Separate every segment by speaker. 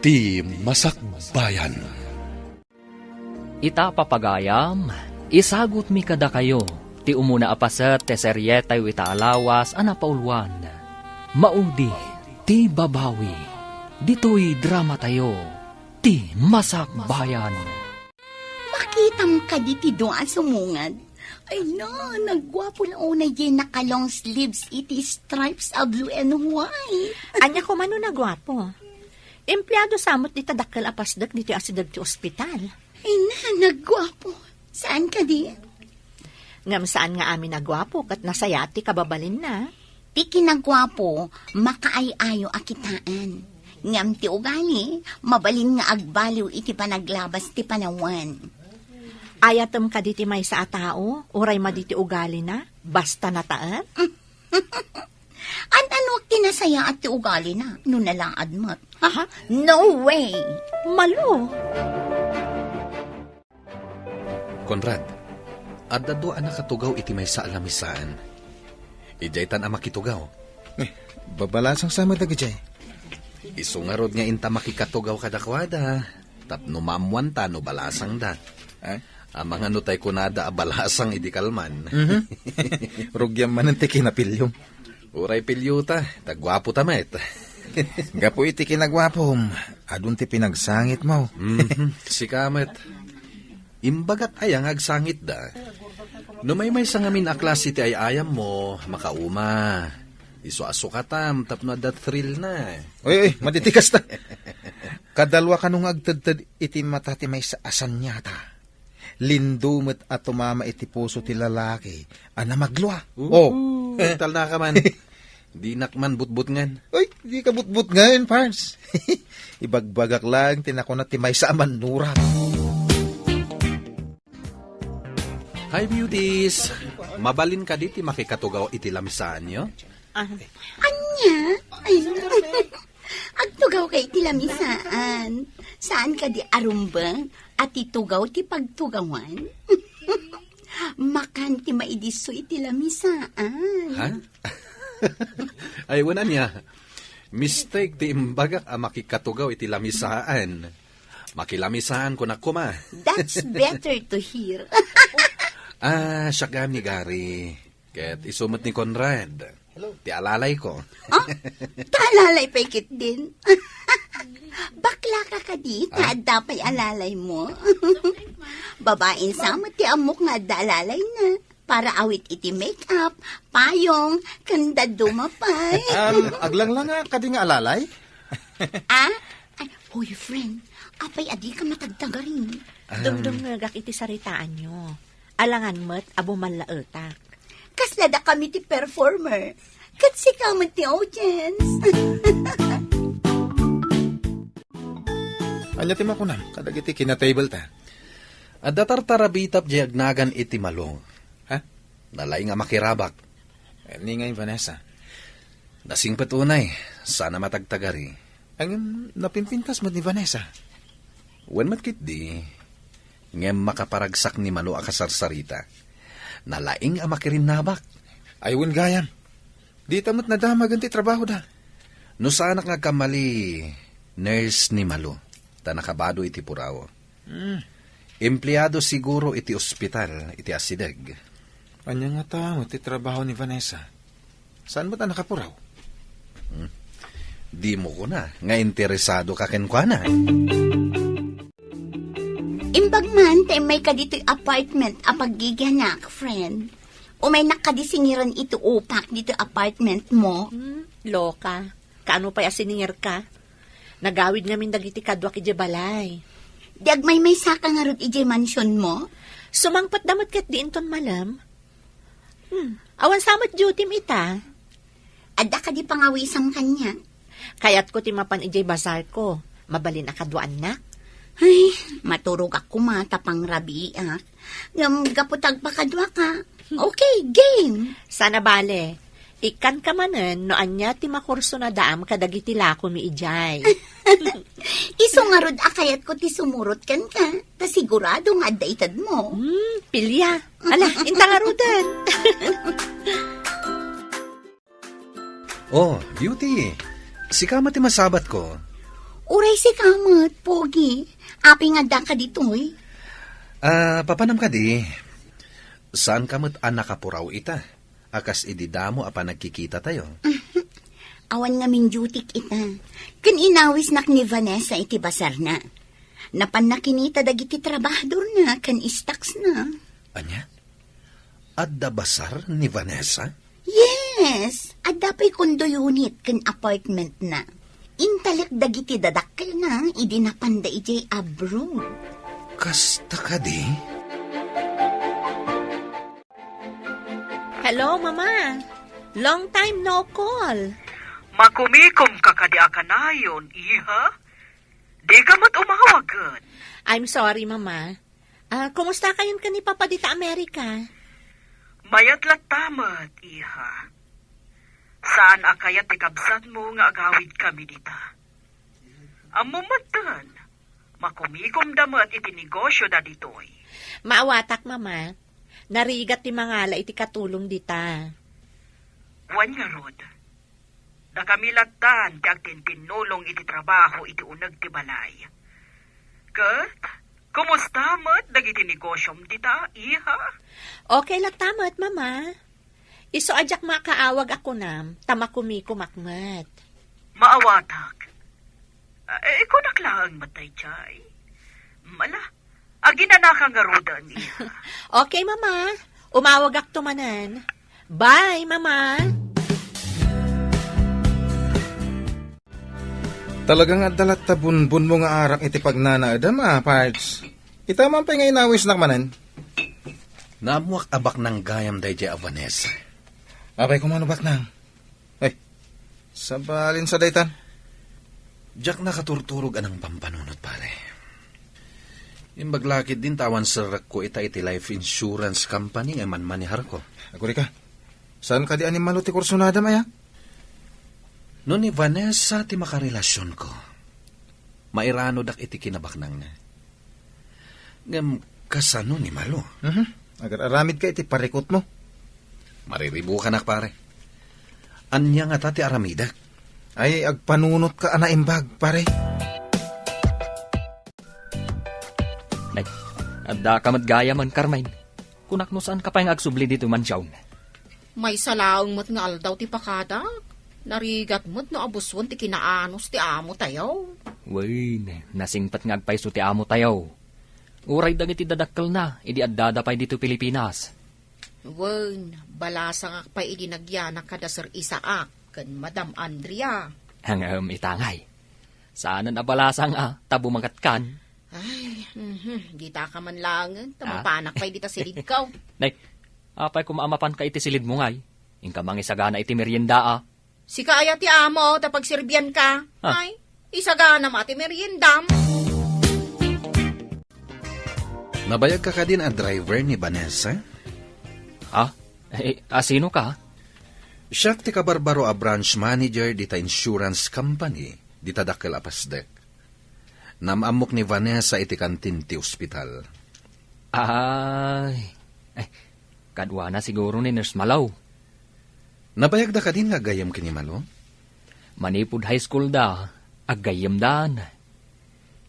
Speaker 1: ti Masakbayan.
Speaker 2: Ita papagayam, isagot mi kada kayo, ti umuna apaset te serye tayo itaalawas anapaulwan. Maudi, ti babawi, dito'y drama tayo, ti Masakbayan.
Speaker 3: Makitam ka di ti doa sumungad. Ay no, nagwapo na unay din naka-long sleeves iti stripes of blue and white.
Speaker 4: Anya ko man nagwapo. Empleyado samot di tadakkel apasdak dito asidag ti ospital.
Speaker 3: Ay na, nagwapo. Saan ka di?
Speaker 4: Ngam saan nga amin nagwapo kat nasayati kababalin na.
Speaker 3: Ti kinagwapo, makaayayo akitaan. Ngam ti ugali, mabalin nga agbaliw iti panaglabas ti panawan.
Speaker 4: Ayatem ka diti may sa atao, uray ma diti ugali na, basta nataan.
Speaker 3: Ano kinasaya at ti ugali na, no nalaad mo't.
Speaker 4: Aha,
Speaker 3: No way!
Speaker 4: malo.
Speaker 1: Conrad, adda do anak katugaw iti may sa alamisaan. Ijaytan ang makitugaw.
Speaker 5: Babalasang sama dagajay.
Speaker 1: Isungarod nga inta makikatugaw kadakwada. Tapno mamuan ta no balasang da. Ang mga nutay kunada abalasang idi kalman.
Speaker 5: Rugyam man ang tiki na pilyom.
Speaker 1: Uray pilyuta, tagwapo tamet.
Speaker 5: Gapo iti kinagwapom. Adun ti pinagsangit mo.
Speaker 1: Si kamet. Imbagat ayang agsangit da. No may sangamin a klase ti ayayam mo, makauma. Iso-aso katam, tapno da thrill na.
Speaker 5: Oy, matitikas ta. Kadalwa ka nung agtadtad iti matati may sa asan nyata. Lindumot at tumama iti puso ti lalaki. Ana maglwa.
Speaker 1: Tal na ka man. Di nakman butbut ngan.
Speaker 5: Oy, di ka butbut ngayon, Pards. Ibagbagak lang, tinako na ti may sa manurat.
Speaker 1: Hi beauties! Mabalin ka diti makikatugaw iti lamisaan nyo?
Speaker 3: Anya? Ay, agtugaw kay tilamisaan. Saan ka di arumbang at itugaw ti pagtugawan? Makan ti maidiso iti lamisaan.
Speaker 1: Ha? Ay, wala niya. Mistake ti imbagak a makikatugaw iti lamisaan. Makilamisaan ko na kuma.
Speaker 3: That's better to hear.
Speaker 1: Siyagam ni Gary. Ket isumot ni Conrad. Ti alalay ko.
Speaker 3: Taalalay pa ikit din. Bakla ka ka di, taada pa'y alalay mo. Babaeng sama ti amok nga daalalay na. Para awit iti make-up, payong, kanda dumapay.
Speaker 5: Aglang lang nga kadi nga alalay.
Speaker 3: Ay, boyfriend, apay adi ka matagtaga rin.
Speaker 4: Dumdum nga iti saritaan nyo. Alangan mo't abo manlaetak.
Speaker 3: Kaslada kami ti performer. Katsi ka mo ti audience.
Speaker 5: Anya ti makunam, kadag iti kina-table ta.
Speaker 1: Adda tartarabitap di agnagan iti malong.
Speaker 5: Ha?
Speaker 1: Nalay nga makirabak.
Speaker 5: Ni ngay Vanessa.
Speaker 1: Nasingpet unay. Sana matagtagari.
Speaker 5: Ang napimpintas mo ni Vanessa.
Speaker 1: Wen matkit di. Ngem makaparagsak ni Malo akasarsarita. Nalaing ang makirinabak.
Speaker 5: Ayun gayam. Di tamot na damag ti trabaho da.
Speaker 1: No sana nga kamali, nurse ni Malo. Tanakabado iti purawo. Empleyado siguro iti ospital, iti asideg.
Speaker 5: Anya nga tamo ti trabaho ni Vanessa. Saan ba ta nakapuraw?
Speaker 1: Di mo ko na, nga interesado ka kenkwana.
Speaker 3: Imbag man, tay may kadito'y apartment apaggiganak, friend. O may nakadisingiran ito upak dito apartment mo.
Speaker 4: Loka, kaano pa yasiningir ka? Nagawid ngamin dagiti kadwak ije balay.
Speaker 3: Diag may saka nga rod ije mansion mo.
Speaker 4: Sumangpat damot kat di inton malam. Awan samot duty ita.
Speaker 3: Adda ka di pangawisam kanya.
Speaker 4: Kayat ko timapan ije bazar ko. Mabalin akadwaan na.
Speaker 3: Ay, maturog ako matapang rabiak. Ngam gaputag pa kadwa ka. Okay, game.
Speaker 4: Sana bale. Ikan ka manen no anya ti makurso na daam kadagiti lako mi ijay.
Speaker 3: Iso nga rod akayat ko ti sumurot kan ka. Ta sigurado nga daitad mo.
Speaker 4: Pilya. Ala, intangarudan.
Speaker 1: Oh, beauty. Si kama ti masabat ko.
Speaker 3: Uray si kamot, Pogi. Api nga da ka ditoy.
Speaker 1: Papanam ka di. Saan kamot nakapuraw ita? Akas ididamo apa nagkikita tayo.
Speaker 3: Awan nga min dutik ita. Kan inawis nak ni Vanessa iti basar na. Napan na kinita dagiti trabahador na, kan istaks na.
Speaker 1: Anya? Adda basar ni Vanessa?
Speaker 3: Yes! At dapay kondo unit kan apartment na. Intalik dagiti dadakkel na, idi napanda ijay abroad.
Speaker 1: Kasta ka di?
Speaker 4: Hello, Mama. Long time no call.
Speaker 6: Makumikom ka kadi akanayon, iha? Di ka mat umawagad.
Speaker 4: I'm sorry, Mama. Kumusta kayon ka ni Papa dita Amerika?
Speaker 6: Mayat latamat, iha. Saan akayat ikabsat mo nga agawid kami dita? Amumatan, makumikom damat iti negosyo da ditoy.
Speaker 4: Maawatak, Mama. Narigat ti mangala iti katulong dita.
Speaker 6: Wan nga rod. Da kami latan ti agtintinulong iti trabaho iti unag ti balay. Kat, kumusta mat dagiti negosyom dita, iha?
Speaker 4: Okay lang tamat, Mama. Iso ajak makaawag ako nam, tamakumikumakmat.
Speaker 6: Maawatak. Ikaw naklaan matay, chay. Mala, aginanaka nga rodan, iha.
Speaker 4: Okay, Mama. Umawag ak tumanan. Bye, Mama.
Speaker 5: Talagang adalat tabunbun mo nga arak iti pagnanaadam, parts. Ita man pa nga inawis nakmanan.
Speaker 1: Namuak abak ng gayam day a Vanessa.
Speaker 5: Abay kumano bak nang? Ay, sabalin sa daytan.
Speaker 1: Jack nakaturturog anang pampanunot pare. Imbaglakid din tawan sa ko ita iti life insurance company man manihar ko.
Speaker 5: Aguri ka. Saan ka di animalo ti kursunada maya?
Speaker 1: No ni Vanessa ti makarelasyon ko. Mairano dak iti kinabaknang na. Ngam kasano ni Malo.
Speaker 5: Agar aramid ka iti parikot mo.
Speaker 1: Mariribu ka nak pare. Anya nga tati aramidak.
Speaker 5: Ay, agpanunot ka anaimbag, pare.
Speaker 2: Adda ka matgaya man, Carmine. Kunak no saan ka pa yung agsubli dito man siyaw.
Speaker 7: May salaong mat nga aldaw ti pakadak. Narigat mo't no abuswan ti kinaanos ti amo tayo.
Speaker 2: Way, nasingpat nga agpaiso ti amo tayo. Uray dagiti dadakkel na, idi addada pa'y dito Pilipinas.
Speaker 7: Wen, balasa nga pa idinagyanak kada Sir Isaac kan Madam Andrea.
Speaker 2: Hangam itangay. Saan na balasang tabo magatkan.
Speaker 7: Ay, di ta ka man langan, tamapanak pa'y dita silid kaw.
Speaker 2: Nay, apay kumaamapan ka iti silid mo ngay. Ingka mangisagana iti merienda
Speaker 7: Si kaya ti amo, tapag sirbyan ka. Ay, isagana mati meriendam.
Speaker 1: Nabayag ka din a driver ni Vanessa?
Speaker 2: Sino ka?
Speaker 1: Siya ti kabarbaro a branch manager dita insurance company dita dakkel apasdek. Namamok ni Vanessa iti kantin ti ospital.
Speaker 2: Kadwa na siguro ni Nurse Malaw.
Speaker 1: Nabayag da ka din nga gayam kini Malo?
Speaker 2: Manipud high school da, aggayam dan.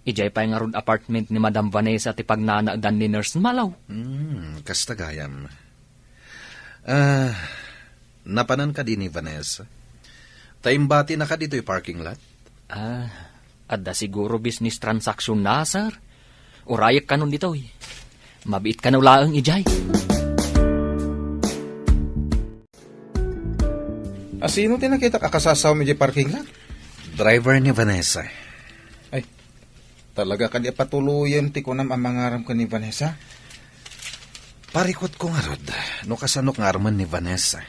Speaker 2: Ijay pa nga rod apartment ni Madam Vanessa ti pagnanaadan ni Nurse Malaw.
Speaker 1: Kasta gayam. Napanan ka din ni Vanessa? Taimbati na ka dito yung parking lot?
Speaker 2: Adda siguro business transaction na, sir. Urayak ka nun dito Mabiit ka na ulaang ijay.
Speaker 5: Sino tinakita kakasasaw mi di parking lot?
Speaker 1: Driver ni Vanessa.
Speaker 5: Ay, talaga ka di patuluyan ti kunam ang mangaram ka ni Vanessa?
Speaker 1: Parikot ko nga rod, no kasanok nga arman ni Vanessa.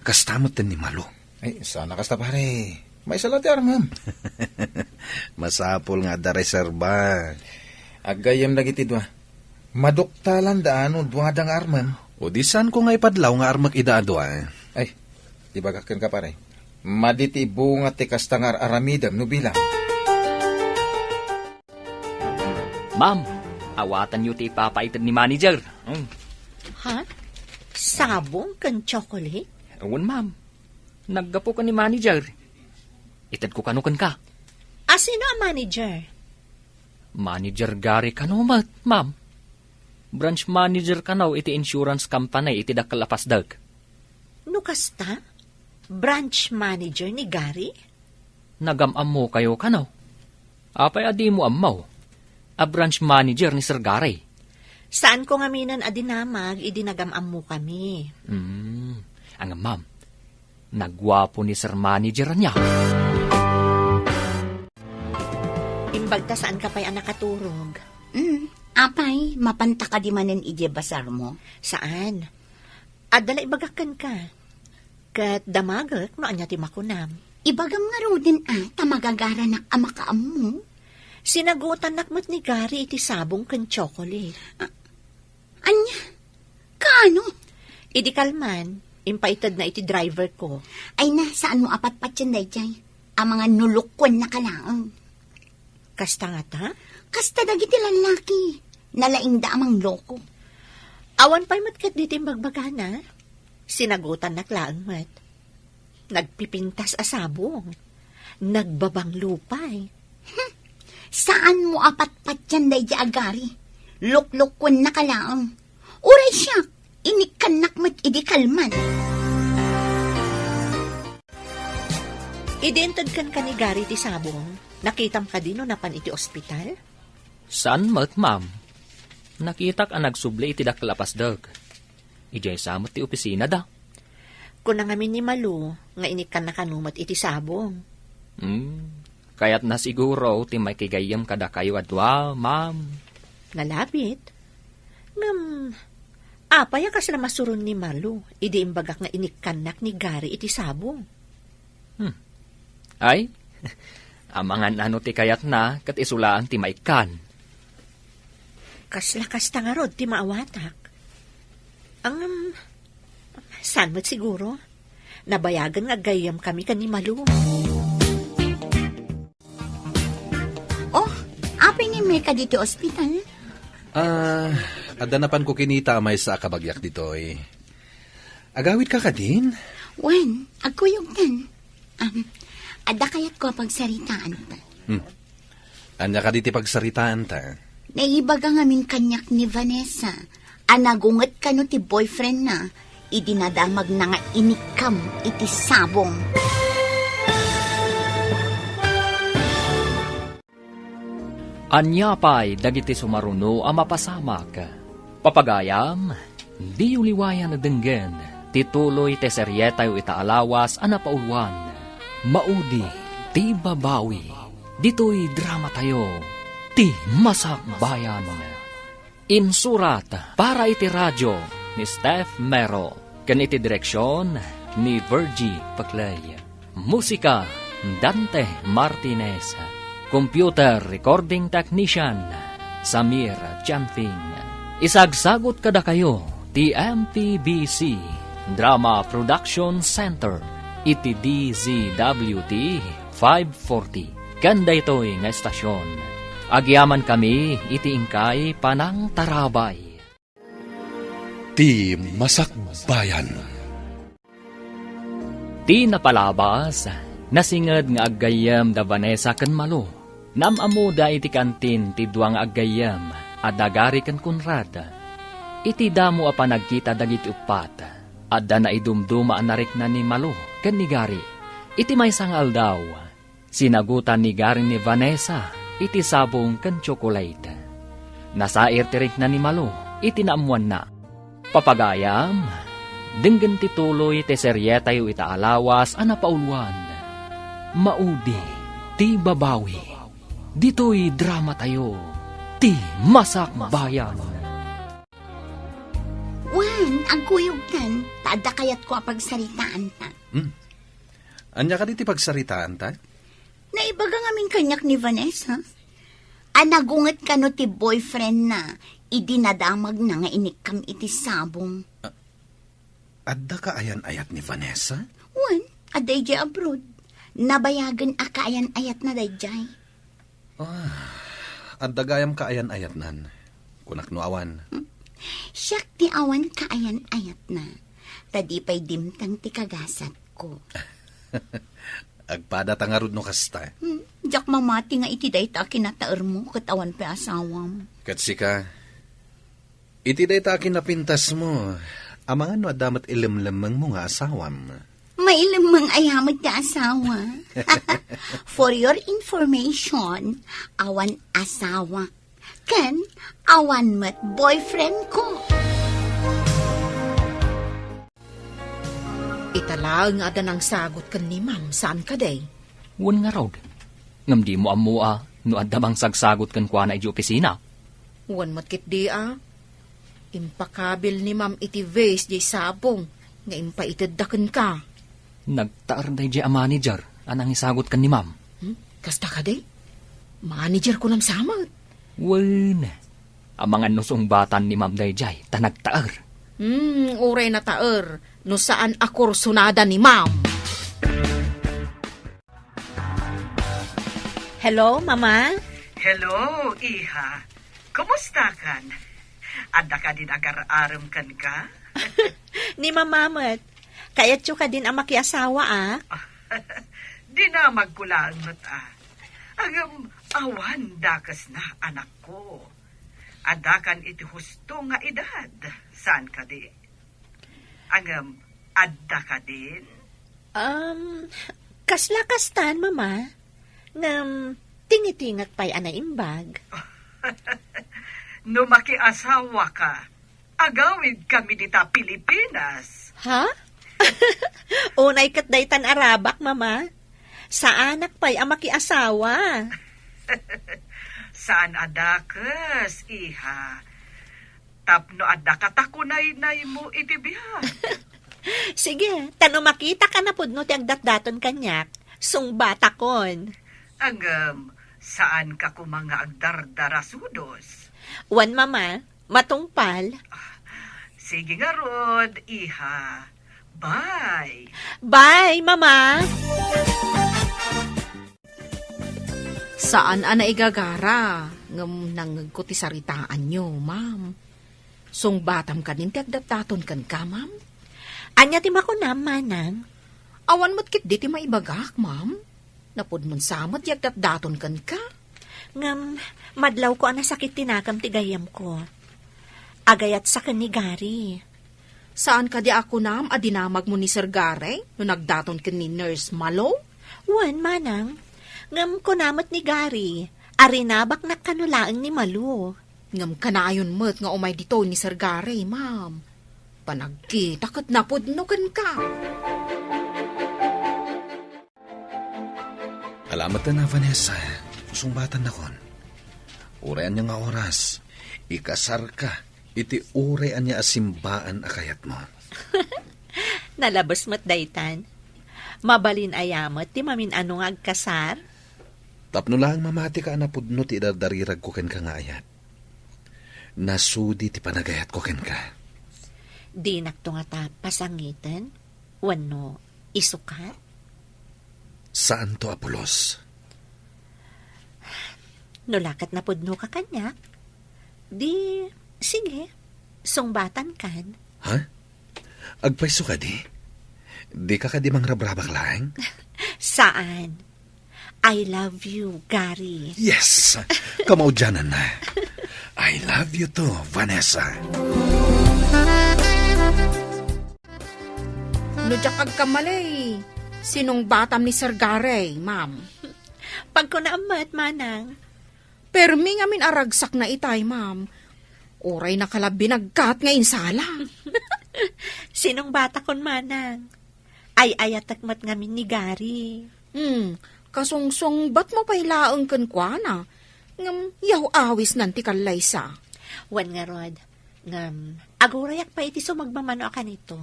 Speaker 1: Kastamot din ni Malo.
Speaker 5: Ay, sana kasta pare. May salati armam.
Speaker 1: Masapol nga da reserba.
Speaker 5: Agayam lagi ti dwa. Maduktalan daano duwadang armam.
Speaker 1: O di saan ko nga ipadlaw nga armak idaado
Speaker 5: Ay, ibagakan ka pare. Maditi bunga ti kastangar aramidam no bilang.
Speaker 2: Ma'am, awatan niyo ti ipapaitan ni manager.
Speaker 4: Ha? Sabong kan chocolate?
Speaker 2: Ewan, ma'am. Naggapo ka ni manager. Itad ko kanukan ka.
Speaker 4: Sino ang manager?
Speaker 2: Manager Gary kanumat, ma'am. Branch manager kanaw iti insurance company iti dakalapasdag.
Speaker 4: No kasta? Branch manager ni Gary?
Speaker 2: Nagamam mo kayo kanaw. Apay adi mo amaw. A branch manager ni Sir Gary.
Speaker 4: Saan ko ngaminan adinamag, idinagamam mo kami.
Speaker 2: Ang ma'am, nagwapo ni Sir Manager niya.
Speaker 4: Imbagta saan ka pa'y nakaturog?
Speaker 3: Apay, mapanta ka di manen ije basar mo.
Speaker 4: Saan? Adala ibagakan ka. Kat damagak no anya ti makunam.
Speaker 3: Ibagam nga rodin tamagagara na amakaam mo.
Speaker 4: Sinagutan nakmat ni Gary iti sabong kan chocolate.
Speaker 3: Anya? Kaano?
Speaker 4: Idi kalman, impaitad na iti driver ko.
Speaker 3: Ay na, saan mo apat-pat yan, dayjay? Ang mga nulukwan na kalaang.
Speaker 4: Kasta nga ta?
Speaker 3: Kasta dagiti lalaki. Nalaing da amang loko.
Speaker 4: Awan pa'y matkat diti magbagana. Sinagutan naklaang mat. Nagpipintas asabong. Nagbabang lupay.
Speaker 3: Saan mo apat-pat yan, dayjay agari? Luklukwan na kalaang. Uray siya, inikan nakmat idi kalman.
Speaker 4: Identad kan ka ni Gary ti sabong. Nakitam ka din no napan iti ospital?
Speaker 2: Saan mat, ma'am? Nakitak ang nagsubli iti dakalapasdag. Ijay samot ti opisina da.
Speaker 4: Kung nangamin ni Malu, nga inikan na kanumat iti sabong.
Speaker 2: Kaya't na siguro ti may kigayam kada kayo adwa, ma'am.
Speaker 4: Nalapit. Apaya kas na masuron ni Malu, idi imbagak nga inikanak ni Gary iti sabong.
Speaker 2: Ay, amangan ano ti kayat na kat isulaan ti maikan.
Speaker 4: Kaslakas tangarod ti maawatak. Saan mo't siguro? Nabayagan nga gayam kami kan ni Malu.
Speaker 3: Oh, apay ni Meka dito ospital?
Speaker 1: Adanapan ko kinita may sa kabagyak dito eh. Agawid ka din?
Speaker 3: Wen, agkuyog tan. Ada kayat ko pagsaritaan ta.
Speaker 1: Anya ka diti pagsaritaan ta?
Speaker 3: Naibaga ngamin kanyak ni Vanessa. Anagunget ka no ti boyfriend na. Idinadamag na nga inikam iti sabong.
Speaker 2: Anya pa'y dagiti sumaruno ang mapasamak. Papagayam, di uliwayan na denggen, tituloy te seryetayo itaalawas ang napaulwan. Maudi, ti babawi, dito'y drama tayo, ti masak bayan. Insurat para iti radyo ni Steph Mero, kan iti direksyon ni Virgie Paclay. Musika, Dante Martinez. Computer Recording Technician, Samir Chanfing. Isagsagot kada kayo, TMPBC, Drama Production Center, iti DZWT 540. Kanda ito'y nga estasyon. Agyaman kami, iti ingkay panang tarabay.
Speaker 1: Ti Masakbayan.
Speaker 2: Ti napalabas, nasinged nga aggayam da Vanessa ken Malu. Namamuda iti kantin ti duang aggayam, adagari ken Conrad. Iti damo a panagkita dagiti upat, adda na idumduma narik na ni Malu ken ni Gary. Iti maysang aldaw, sinagutan ni Gary ni Vanessa, iti sabong ken chocolate. Nasair tirik na ni Malu, iti naamuan na. Papagayam, denggen tituloy te seryetayo itaalawas a napaulwan. Maudi, ti babawi, dito'y drama tayo, ti masak bayan.
Speaker 3: Wen, agkuyog tan. Tada kayat ko pagsaritaan ta.
Speaker 1: Anya ka diti pagsaritaan ta?
Speaker 3: Naibaga ngamin kanyak ni Vanessa. Anagunget ka no ti boyfriend na. Idinadamag na nga inikam iti sabong.
Speaker 1: Adda ka ayan-ayat ni Vanessa?
Speaker 3: Wen, aday jay abroad. Nabayagan akaayan-ayat na dayjay.
Speaker 1: Adda gayam ka ayan-ayat nan. Kunak no awan.
Speaker 3: Siyak ti awan kaayan-ayat na. Tadipay dimtang ti kagasat ko.
Speaker 1: Agpada tangarud no kasta.
Speaker 3: Jak mamati nga iti dayta kinataer mo katawan pa asawam.
Speaker 1: Katsika, iti day ta kinapintas mo. Amang ano damat ilimlamang mo nga asawam.
Speaker 3: May lamang ayamad ka asawa. For your information, awan asawa. Ken, awan mat boyfriend ko.
Speaker 7: Itala nga ada ng sagot kan ni ma'am, saan ka day?
Speaker 2: Wan nga raw. Ngam di mo amua, no adda bang sagsagot kan kwa na iti opisina.
Speaker 7: Wan matkit di Impakabil ni ma'am iti vase di sabong, nga impaitadakan ka.
Speaker 2: Nagtaar day di a manager, anang isagot kan ni ma'am.
Speaker 7: Kasta ka day? Manager ko nam samad.
Speaker 2: Wan. Amang anusong batan ni ma'am day jay, ta nagtaar.
Speaker 7: Uray na taer, no saan ako sunada ni ma'am.
Speaker 4: Hello, Mama?
Speaker 6: Hello, Iha. Kumusta kan? Adda ka din agar-aram kan ka?
Speaker 4: Ni Mamamat. Kayat ka din ang makiasawa,
Speaker 6: Di na magkulaan mo't Agam, awan dakas na anak ko. Adda kan iti husto nga edad. Saan ka di? Agam, adda ka din?
Speaker 4: Kasla-kastan, Mama. Ngam, tingitingak pa'y anaimbag.
Speaker 6: No makiasawa ka, agawid kami dita Pilipinas.
Speaker 4: Ha? Unay kat daytan Arabak, Mama. Sa anak pa'y ang makiasawa.
Speaker 6: Saan adakas, Iha? Tapno adda katakunay-nay mo iti biya.
Speaker 4: Sige, tano makita ka na pudno ti agdatdaton kanyak. Sungbata kon.
Speaker 6: Agam, saan ka kumanga agdardarasudos?
Speaker 4: Wan, Mama, matungpal.
Speaker 6: Sige nga, Rod, Iha. Bye.
Speaker 4: Bye, Mama.
Speaker 7: Saan ana igagara? Ngam nangag ko ti saritaan nyo, ma'am. Sung batam ka din ti agdataton kan ka, ma'am?
Speaker 4: Anya ti makunam, Manang.
Speaker 7: Awan mo't kit di ti maibagak, ma'am. Napod mon samot ti agdataton kan ka.
Speaker 4: Ngam, madlaw ko ang nasakit tinakam ti gayam ko. Agayat sa kanigari.
Speaker 7: Saan ka di ako nam adinamag mo ni Sir Gary no nagdaton ken ni Nurse Malo?
Speaker 4: Wan, Manang. Ngam ko namot ni Gary. Arinabak na kanulaang ni Malu.
Speaker 7: Ngam kanayon mo't nga umay dito ni Sir Gary, ma'am. Panagkita kat napod no kan ka.
Speaker 1: Alamat na, Vanessa. Sumbatan na kon. Urayan niya nga oras. Ikasar ka. Iti urayan niya asimbaan akayat mo.
Speaker 4: Nalabas mo't daytan. Mabalin ayamot ti mamin ano nga agkasar.
Speaker 1: Tapno lang mamati ka na pudno ti dardarirag ko ken ka nga ayat. Nasudi ti panagayat ko ken ka.
Speaker 4: Di nakto nga ta pasangitan. Wano, isukat.
Speaker 1: Saan to, Apolos?
Speaker 4: Nulakat na pudno ka kanyak. Di, sige, sungbatan kan.
Speaker 1: Ha? Agpaiso ka di? Di ka kadimang rabrabak lang?
Speaker 4: Saan? I love you, Gary.
Speaker 1: Yes! Kamaudyanan na. I love you too, Vanessa.
Speaker 7: Nudyak agkamalay. Sinong batam ni Sir Gary, ma'am?
Speaker 4: Pag ko naamat, Manang.
Speaker 7: Pero mi nga min aragsak na itay, ma'am. Oray na kalabi nagkat nga insala.
Speaker 4: Sinong bata kon, Manang? Ay ayatakmat ngamin ni Gary.
Speaker 7: Kasungsong ba't mo pailaang kan kwa na? Ngam, yaw awis nanti kalaysa.
Speaker 4: Wan nga, Rod. Ngam, agurayak pa iti sumagmamano ka nito.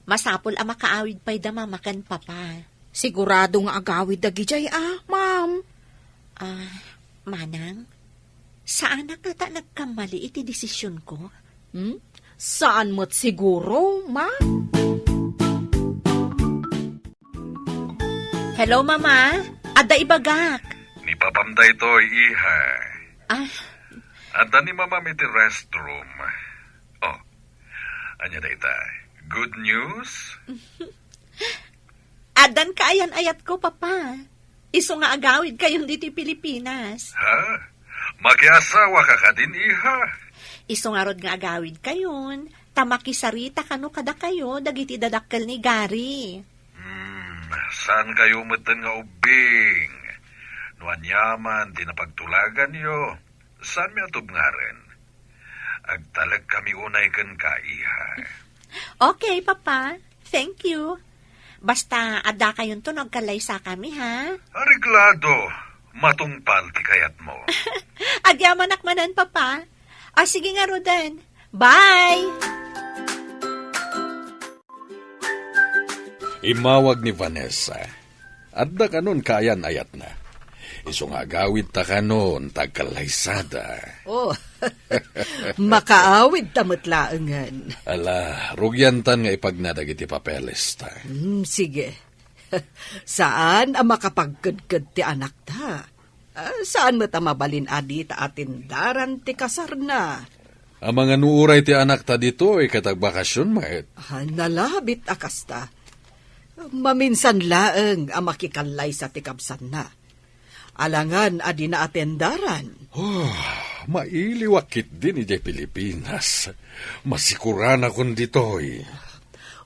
Speaker 4: Masapol ang makaawid pa'y damamakan papa.
Speaker 7: Sigurado nga agawid dagijay ma'am.
Speaker 4: Manang, saan na kata nagkamali iti desisyon ko?
Speaker 7: Saan mo't siguro, ma'am?
Speaker 4: Hello, Mama. Ada ibagak.
Speaker 8: Ni papamday to, Iha. Adda ni mama iti restroom. Oh, anya da ita. Good news?
Speaker 4: Adan kaayan ayat ko, Papa. Iso nga agawid kayong dito Pilipinas.
Speaker 8: Ha? Makiasawa ka ka din, iha.
Speaker 4: Iso nga rod nga agawid kayon. Tamakisarita kano kada kayo, dagiti dadakkel ni Gary.
Speaker 8: Saan kayo matan nga ubing? Nuan yaman, tinapagtulagan yo. Saan mi atob nga rin? Agtalag kami unay kan ka, iha.
Speaker 4: Okay, Papa. Thank you. Basta ada kayon to nagkalay sa kami, ha?
Speaker 8: Ariglado, matungpal ti kayat mo.
Speaker 4: Agyaman akmanan, Papa. Sige nga, Rodan. Bye!
Speaker 1: Imawag ni Vanessa. Adda kanon kayan ayat na. Iso nga agawid ta kanon tagkalaysada.
Speaker 7: Oh, makaawid tamatlaangan.
Speaker 1: Ala, rugyantan nga ipagnadag iti papeles ta.
Speaker 7: Sige. Saan ang makapagkadkad ti anak ta? Saan mo ta mabalin adi ta atindaran ti kasar na?
Speaker 1: Ang mga nuuray ti anak ta dito ay katagbakasyon maet.
Speaker 7: Nalabit akasta. Maminsan laeng ang makikalay sa tikabsan na. Alangan adi na atendaran.
Speaker 1: Mailiwakit din iti Pilipinas. Masikuran akong ditoy.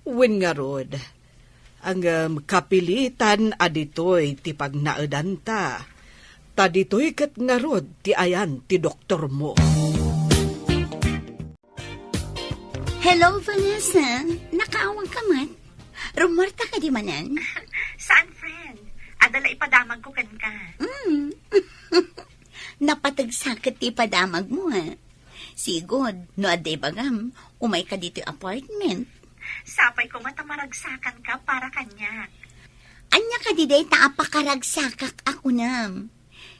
Speaker 7: Wen nga rod, ang kapilitan aditoy ti pagnaedan ta. Ta ditoy kat nga rod ti ayan ti doktor mo.
Speaker 3: Hello, Vanessa. Nakaawang ka man? Rumarta ka di manan?
Speaker 4: Saan, friend? Adala ipadamag ko kan ka.
Speaker 3: Napatagsakit ti padamag mo, ha? Sigod, no aday bagam, umay ka dito apartment.
Speaker 4: Sapay ko matamaragsakan ka para kanya.
Speaker 3: Anya ka diday taapakaragsak ako nam.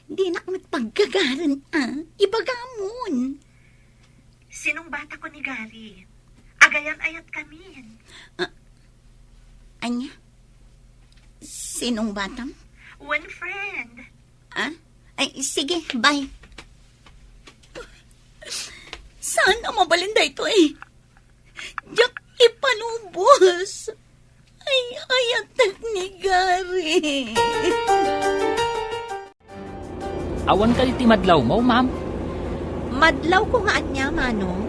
Speaker 3: Di nak magpaggagaran, ibagamon.
Speaker 4: Sinong bata ko ni Gary? Agayan ayat kami.
Speaker 3: Anya? Sinong batam?
Speaker 4: One friend.
Speaker 3: Ay, sige, bye. Saan ang mabalinda ito eh? Diyak ipanubos. Ay, ayatak ni Gary.
Speaker 2: Awan ka iti madlaw mo, ma'am.
Speaker 4: Madlaw ko nga anya, Manong.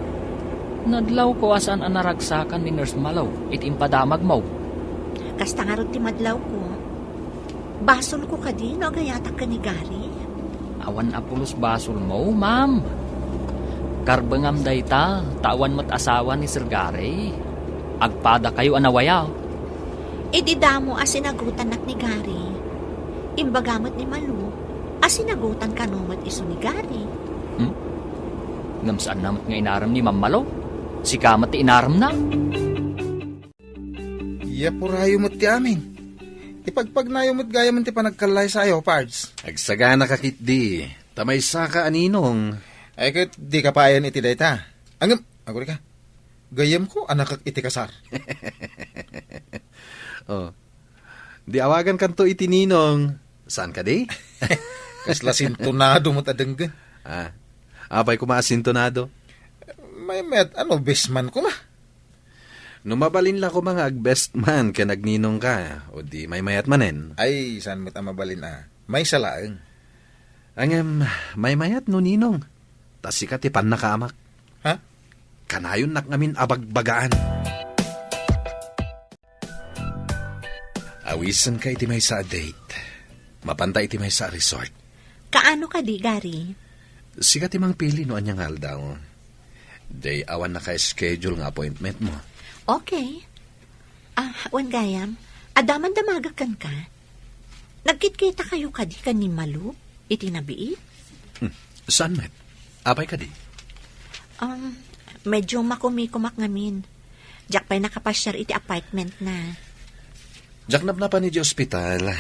Speaker 2: Nadlaw ko asan ang naragsakan ni Nurse Malaw. Iti impadamag mo.
Speaker 4: Kasta nga ron ti madlaw ko. Basol ko ka din, o gayatak ka ni Gary.
Speaker 2: Awan apulos basol mo, ma'am. Karbangam dayta, tawan mo't asawa ni Sir Gary. Agpada kayo anawaya.
Speaker 4: Ididamo asinagutan nak ni Gary. Imbagamot ni Malu, asinagutan kanumot iso ni Gary.
Speaker 2: Ngam saan namat nga inaram ni Ma'am Malaw? Si kamat ti inaram na.
Speaker 5: Iya purayo mo't ti amin. Ipagpagnayo mo't gaya man ti panagkalay sayo, Pards.
Speaker 1: Agsagana ka kitdi. Tamay saka aninong.
Speaker 5: Ay kat di ka payan iti dayta. Angam, aguri ka. Gayam ko anak iti kasar.
Speaker 1: Di awagan kanto iti ninong. Saan ka di?
Speaker 5: Kasla sintonado mo't adenggan.
Speaker 1: Apay kumaasintonado.
Speaker 5: May met, bestman ko ma.
Speaker 1: Numabalin la ko mga agbest man ka nagninong ka. O di may mayat manen.
Speaker 5: Ay, saan mo't mabalin May salaeng.
Speaker 1: Angem, may mayat no ninong. Tasika ti pan nakaamak.
Speaker 5: Ha?
Speaker 1: Kanayon nak ngamin abagbagaan. Awisan ka iti may sa date. Mapanta iti may sa resort.
Speaker 4: Kaano ka di, Gary?
Speaker 1: Sikat imang pili no anyang haldaw. Day awan na ka-schedule nga appointment mo.
Speaker 4: Okay. Wan gayam, adaman damagakan ka. Nagkitkita kayo ka di ka ni Malu? Itinabii?
Speaker 1: Saan met? Apay ka di?
Speaker 4: Medyo makumikumak ngamin. Diyak pa'y nakapasyar iti apartment na.
Speaker 1: Jaknap na pa ni di ospital.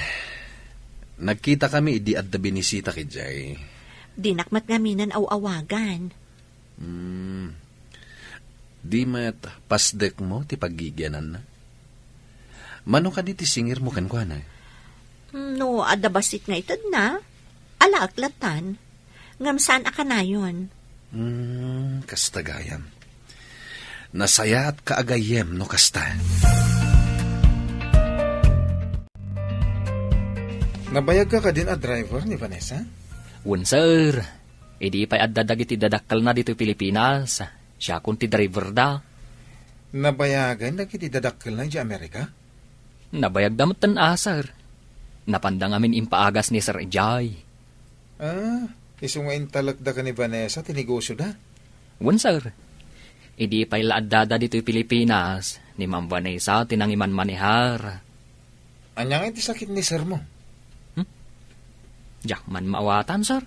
Speaker 1: Nagkita kami idi at da binisita ki Jay.
Speaker 4: Dinakmat ngaminan awagan.
Speaker 1: Di met pasdek mo ti paggigyanan na. Mano ka di ti singir mo kan kwa na?
Speaker 4: No, adabasit nga itad na. Ala aklatan. Ngam saan akanayon?
Speaker 1: Kastagayam. Nasaya at kaagayem no kasta.
Speaker 5: Nabayag ka din a driver ni Vanessa?
Speaker 2: Un sir, idi pa'y addadag iti dadakkel na dito Pilipinas. Siya kun ti driver da.
Speaker 5: Nabayagan na kiti dadakkel na di Amerika?
Speaker 2: Nabayag damot tan sir. Napandang amin impaagas ni Sir Ejay.
Speaker 5: Isungain talagda ka ni Vanessa, tinegosyo da?
Speaker 2: Un sir, idi pa'y laaddada dito Pilipinas. Ni Ma'am Vanessa tinangiman manihar.
Speaker 5: Anyang iti sakit ni sir mo?
Speaker 2: Diyak man maawatan sir.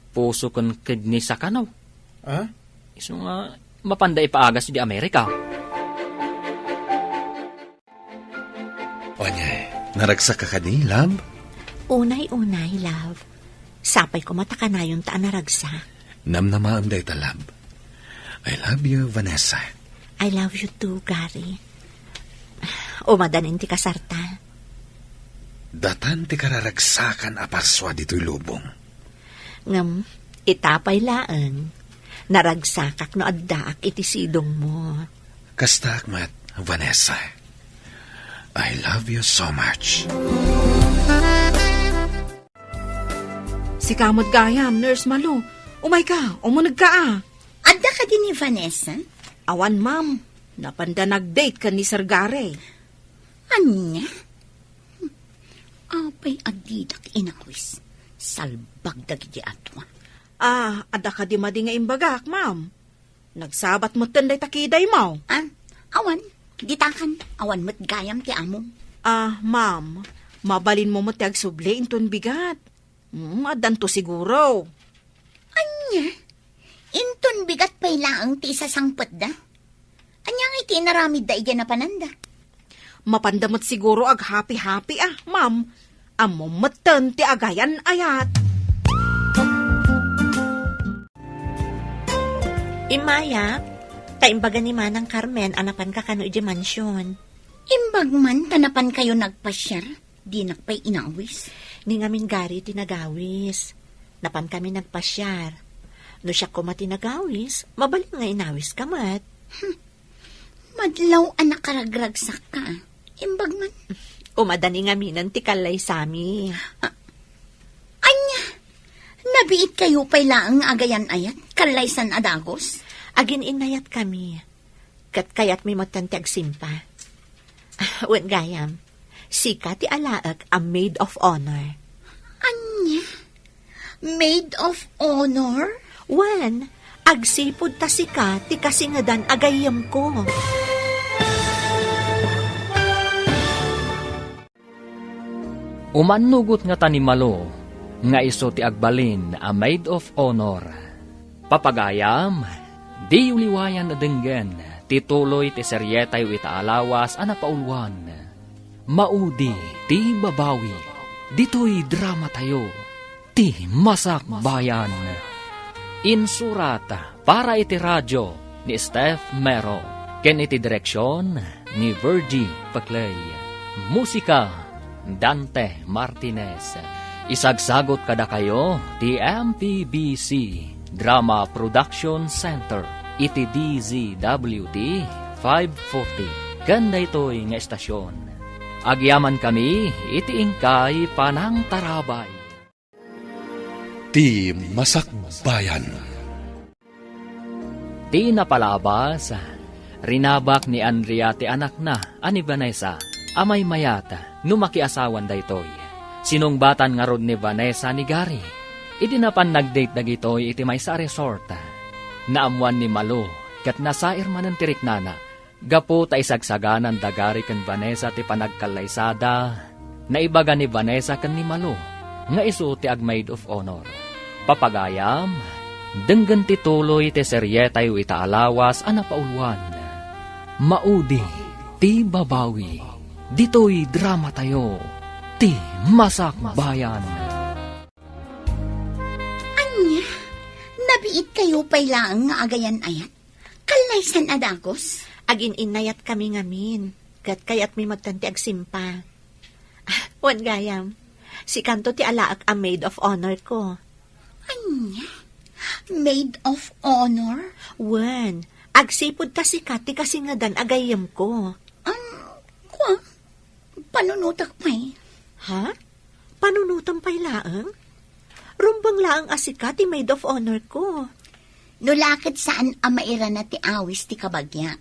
Speaker 2: Puso kon kidney sa kanaw. Iso nga mapanday paagas di Amerika.
Speaker 1: Onyay, naragsak ka ni, love?
Speaker 4: Unay-unay, love. Sapay ko mata ka na yung taan naragsa.
Speaker 1: Namnamaam day ta, love. I love you, Vanessa.
Speaker 4: I love you too, Gary. Umadanin ti kasarta.
Speaker 1: Datan ti kararagsakan apaswa dito'y lubong.
Speaker 4: Ngam, itapay laan. Naragsakak no addaak iti sidong mo.
Speaker 1: Kasta akmat, Vanessa. I love you so much.
Speaker 7: Si kamot gayam, Nurse Malu. Umay ka, umunag ka
Speaker 3: Adda ka din ni Vanessa?
Speaker 7: Awan, ma'am. Napanda nag-date ka ni Sir Gary.
Speaker 3: Anya? Apay adidak inakwis. Salbag dagiti atwa.
Speaker 7: Adda ka di madi nga imbagak, ma'am. Nagsabat mo tanday takiday mo.
Speaker 3: Awan, gitakan. Awan mo't gayam ti amo.
Speaker 7: Ma'am, mabalin mo mo ti agsubli inton bigat. Adan to siguro.
Speaker 3: Anya? Inton bigat pa'y laang ti isa sangpet da. Anyang iti naramid da iya na pananda.
Speaker 7: Mapandamot siguro ag happy-happy ma'am. Amo matan ti agayan ayat.
Speaker 4: Imaya, taimbaga ni Manang Carmen, anapan ka kano iti mansyon.
Speaker 3: Imbag man, tanapan kayo nagpasyar. Di nakpay inawis.
Speaker 4: Ni ngamin Gary tinagawis. Napan kami nagpasyar. No siya ko matinagawis, mabaling nga inawis ka mat.
Speaker 3: Madlaw anak karagragsak ka. Imbag man.
Speaker 4: Umadani nga minan ti kalay sami.
Speaker 3: Anya, nabiit kayo pa'y laang agayan ayat, kalaysan adagos.
Speaker 4: Agin inayat kami. Kat kayat may matanti agsimpa. Wen gayam, sika ti alaak a maid of honor.
Speaker 3: Anya, maid of honor?
Speaker 4: Wen, agsipod ta sika ti kasingadan agayam ko.
Speaker 2: Umanugot nga tanimalo, nga iso ti agbalin a maid of honor. Papagayam, di uliwayan na denggen, tituloy ti seryetay itaalawas a napaulwan. Maudi ti babawi, dito'y drama tayo, ti masak bayan. Insurata para iti radyo ni Steph Mero, ken iti direksyon ni Virgie Paclay. Musika Dante Martinez. Isagsagot kada kayo ti MPBC Drama Production Center iti DZWD 540 kanda ito'y nga estasyon. Agyaman kami iti ingkay panang tarabay.
Speaker 1: Ti Masakbayan.
Speaker 2: Ti napalabas, rinabak ni Andrea ti anak na ani Vanessa, amay mayata, numakiasawan daytoy. Sinungbatan nga rod ni Vanessa ni Gary. Idinapan nag-date dagitoy iti may sa resort. Naamuan ni Malo, kat nasair man ang tiriknana. Gapo ta isagsaganan da Gary ken Vanessa ti panagkalaysada. Naibaga ni Vanessa ken ni Malo, nga isu ti ag maid of honor. Papagayam, denggan ti tuloy ti seryetay itaalawas a napaulwan. Maudi ti babawi, dito'y drama tayo, ti masakbayan.
Speaker 3: Anya, nabiit kayo pa'y laang nga agayan ayat, kalaysan adagos.
Speaker 4: Agin inayat kami ngamin, kat kayat may magtanti agsimpa. Wan gayam, si kanto ti alaak a maid of honor ko.
Speaker 3: Anya, maid of honor?
Speaker 4: Wan, agsipod ta si Kati kasi nga dan agayam ko.
Speaker 3: Kwa, panunutak pa'y.
Speaker 4: Ha? Panunutan pa'y laang? Rumbang laang asika ti maid of honor ko.
Speaker 3: Nulakad saan amaira na ti awis ti kabagya.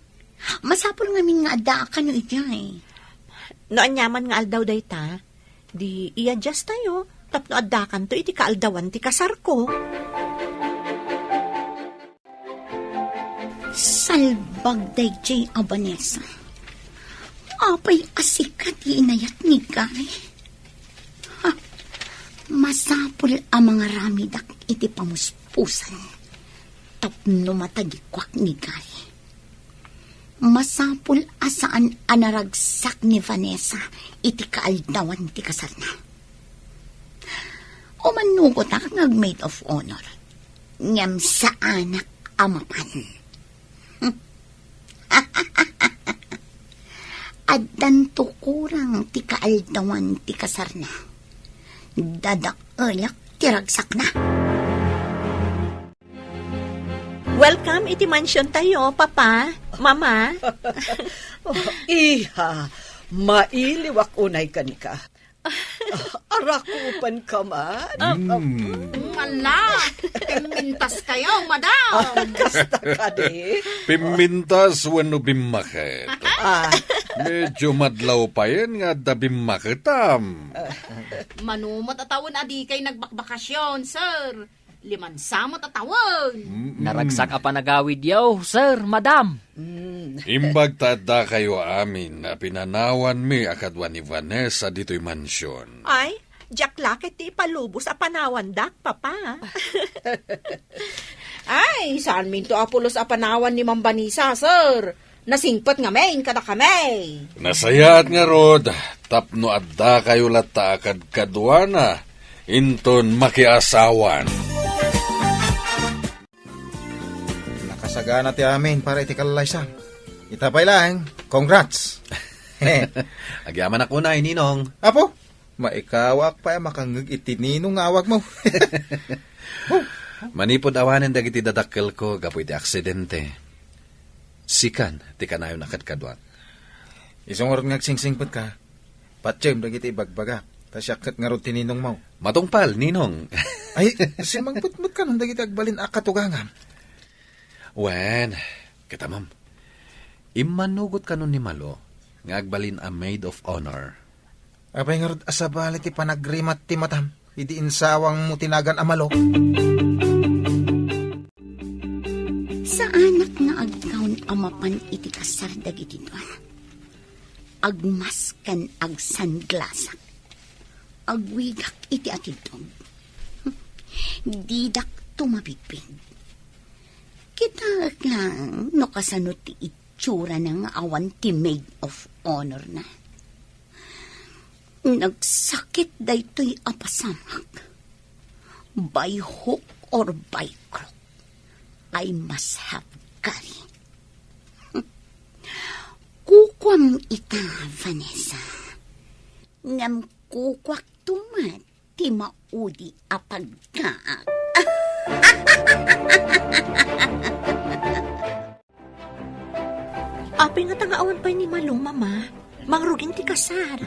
Speaker 3: Masapol ngamin nga adda ka no ijay.
Speaker 4: No anyaman nga aldaw day ta, di i-adjust tayo. Tapno addakan to iti kaaldawan ti kasar ko.
Speaker 3: Salbag day jay Abanesa. Apay asikat inayat ni Gary. Ha, masapol ang mga ramidak iti pamuspusan. Tapno matagikwak ni Gary. Masapul asaan anaragsak ni Vanessa iti kaaldawan ti kasar na. O manugot ak maid of honor. Ngam sa anak amapan. Addan tukurang ti kaaldawan ti kasar na. Dadakilak ti ragsak na.
Speaker 4: Welcome iti mansion tayo, Papa, Mama.
Speaker 7: Iha, mailiwak unay ka ni ka. Arakupan ka man.
Speaker 9: Mala, mintas kayo, madam.
Speaker 7: Kasta ka di.
Speaker 1: Pimintas wano bimakit.
Speaker 7: Ah,
Speaker 1: Medyo madlaw pa yan nga da bimakitam.
Speaker 9: Manumot atawon adi kay nagbakbakasyon, sir. 5 samot atawon.
Speaker 2: Naragsak a panagawid yaw, sir, madam.
Speaker 1: Imbag tada kayo amin na pinanawan mi akadwa ni Vanessa dito'y mansyon.
Speaker 4: Ay, Jack Lakit ti palubos a panawandak, Papa.
Speaker 9: Ay, saan minto apulos apanawan ni Mambanisa, sir. Nasingpat nga main kada kami.
Speaker 1: Nasayaat nga rod, tapno adda kayo lata akad kadwana, inton makiasawan.
Speaker 5: Nakasagana ti amin para iti kalaysa. Itapay lang, congrats.
Speaker 1: Agyaman ako na, Ninong.
Speaker 5: Apo, maikawak pa makangag itininong awag mo.
Speaker 1: Manipod awanen dagiti dadakkel ko, gapo iti aksidente. Sikan, ti kanayo nakadkadwat.
Speaker 5: Isang orag nagsingsingpot ka, patsem dagiti bagbaga, tasyakat nga ron tininong mo.
Speaker 1: Matungpal, Ninong.
Speaker 5: Ay, simangputmut ka nung dagiti agbalin akatugangam.
Speaker 1: Wen, kita ma'am. Imanugot ka nun ni Malo, nga agbalin a maid of honor.
Speaker 5: Apay nga ron asabali ti panagrimat ti matam, idi insawang mo tinagan amalo.
Speaker 3: Sa anak nga agkaon amapan iti kasar dagiti doon. Agmaskan ag sunglassak. Agwigak iti atidog. Didak tumabibig. Kita lang no kasano ti itsura ng awan ti maid of honor na. Nagsakit daytoy apasamak. By hook or by crook. I must have Gary. Kukwam ita, Vanessa. Ngam kukwak tumat, ti maudi apagkaag.
Speaker 4: Apay nga tangawan pa ni Malong, Mama. Mangrugin ti kasar.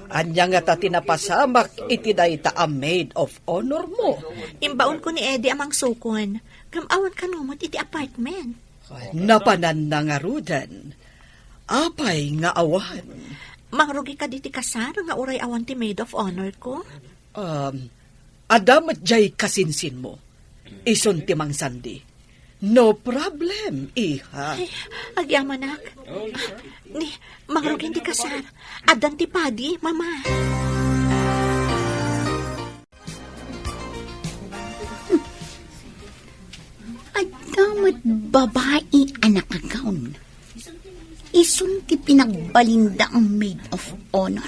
Speaker 7: anya nga ta tinapasamak iti dayta a maid of honor mo.
Speaker 4: Imbaon ko ni Eddie amang sukon. Kamawan ka numot iti apartment.
Speaker 7: Napanan na nga rudan. Apay nga awan.
Speaker 4: Mangrugi ka diti kasar nga uray awan ti maid of honor ko.
Speaker 7: Adam at jay kasinsin mo. Ison ti Mang Sandy. No problem, iha.
Speaker 4: Ay, agyamanak. Ni, mangrugi ti kasar. Adan ti padi, Mama.
Speaker 3: Damat babae anak agawn. Isun ti pinagbalinda ang maid of honor.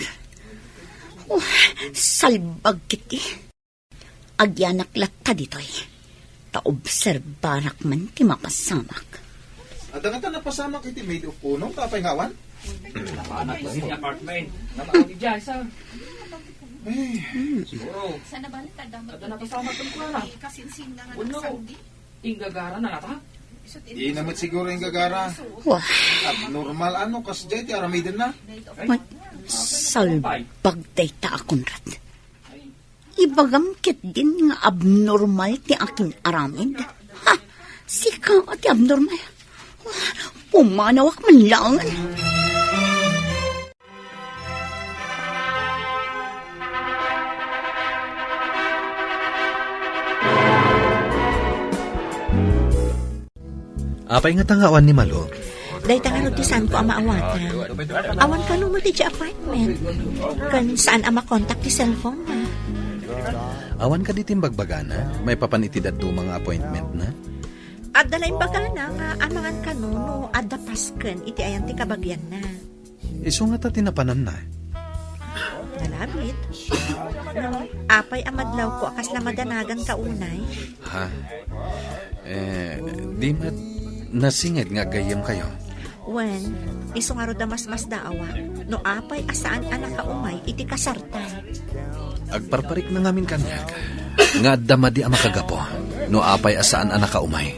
Speaker 3: Oh, salbag kiti. Agyanak latta ditoy. Taobserbarak man ti mapasamak.
Speaker 5: At nga ta napasamak iti maid of honor, tapay ngawan?
Speaker 2: Anak ko si apartment. Naman ni Jai, sir. Siguro.
Speaker 10: Sana balik ka damat.
Speaker 2: Ada napasama ko na.
Speaker 10: Kasinsin na nga
Speaker 2: Uno.
Speaker 10: ng Sandy.
Speaker 2: Inggagara na nata.
Speaker 5: Di naman siguro yung gagara.
Speaker 3: Wah,
Speaker 5: Abnormal ano, kas jay ti aramidin na.
Speaker 3: Salbag day ta akong rat. Ibagam ket din nga abnormal ti aking aramid. Ha, sika ti abnormal. Pumanawak man lang.
Speaker 1: Apay nga tangawan ni Malo.
Speaker 4: Dahil tangan ti saan ko ang maawatan. Awan ka mo ti apartment. Kan saan ang makontak ti cellphone mo.
Speaker 1: Awan ka ditim bagbagana, may papanitid at mga appointment na.
Speaker 4: At dalaing bagana nga amangan ka no adda pasken iti ayan ti kabagyan na.
Speaker 1: Iso nga ta tinapanan na.
Speaker 4: Nalabit. Apay amadlaw ko akas na madanagan ka unay.
Speaker 1: Ha? Di mat nasingit nga gayem kayo.
Speaker 4: When, iso nga ro mas daawa, no apay asaan anak ka umay iti kasartan.
Speaker 1: Agparparik na ngamin kanyak. Nga damadi ang makagapo. No apay asaan anak ka umay.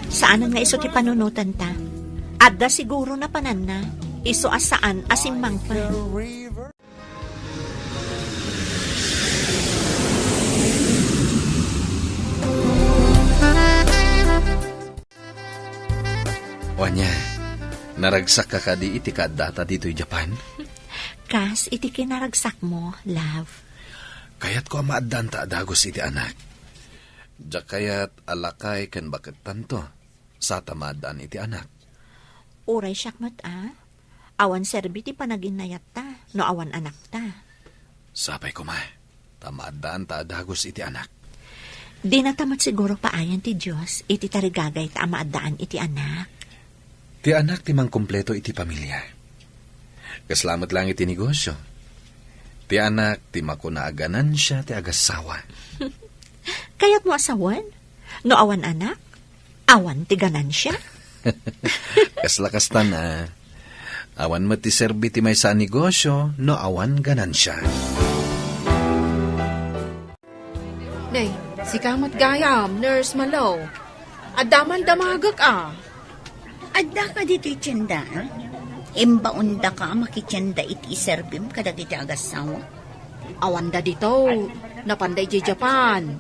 Speaker 4: Saan nga iso ti panunutan ta? Adda siguro na panan na. Iso asaan asimmang pa.
Speaker 1: Wanya, naragsak ka di iti kadata dito'y Japan?
Speaker 4: Kas, iti kinaragsak mo, love.
Speaker 1: Kayat ko maaddan ta adagos iti anak. Diyak kayat alakay ken bakit tanto sa tamadaan iti anak.
Speaker 4: Uray siyak mat Awan serbi ti panaginayat ta, no awan anak ta.
Speaker 1: Sapay ko ma, tamadaan ta adagos iti anak.
Speaker 4: Di natamat siguro paayan ti Diyos, iti tarigagay ta amaadaan iti anak.
Speaker 1: Ti anak ti mang kompleto iti pamilya. Kaslamat lang iti negosyo. Ti anak ti makunaaganan siya ti agasawa.
Speaker 4: Kayat mo asawan? No awan anak? Awan ti ganan siya?
Speaker 1: Kaslakasta na. Awan mo ti serbi ti may sa negosyo, no awan ganan siya.
Speaker 9: Nay, si kamat gayam, Nurse Malo. Adaman damagak
Speaker 3: Adda ka dito'y tiyanda. Imbaunda ka makitiyanda iti iserbim kadag iti agasawa.
Speaker 9: Awanda dito, napanday di Japan.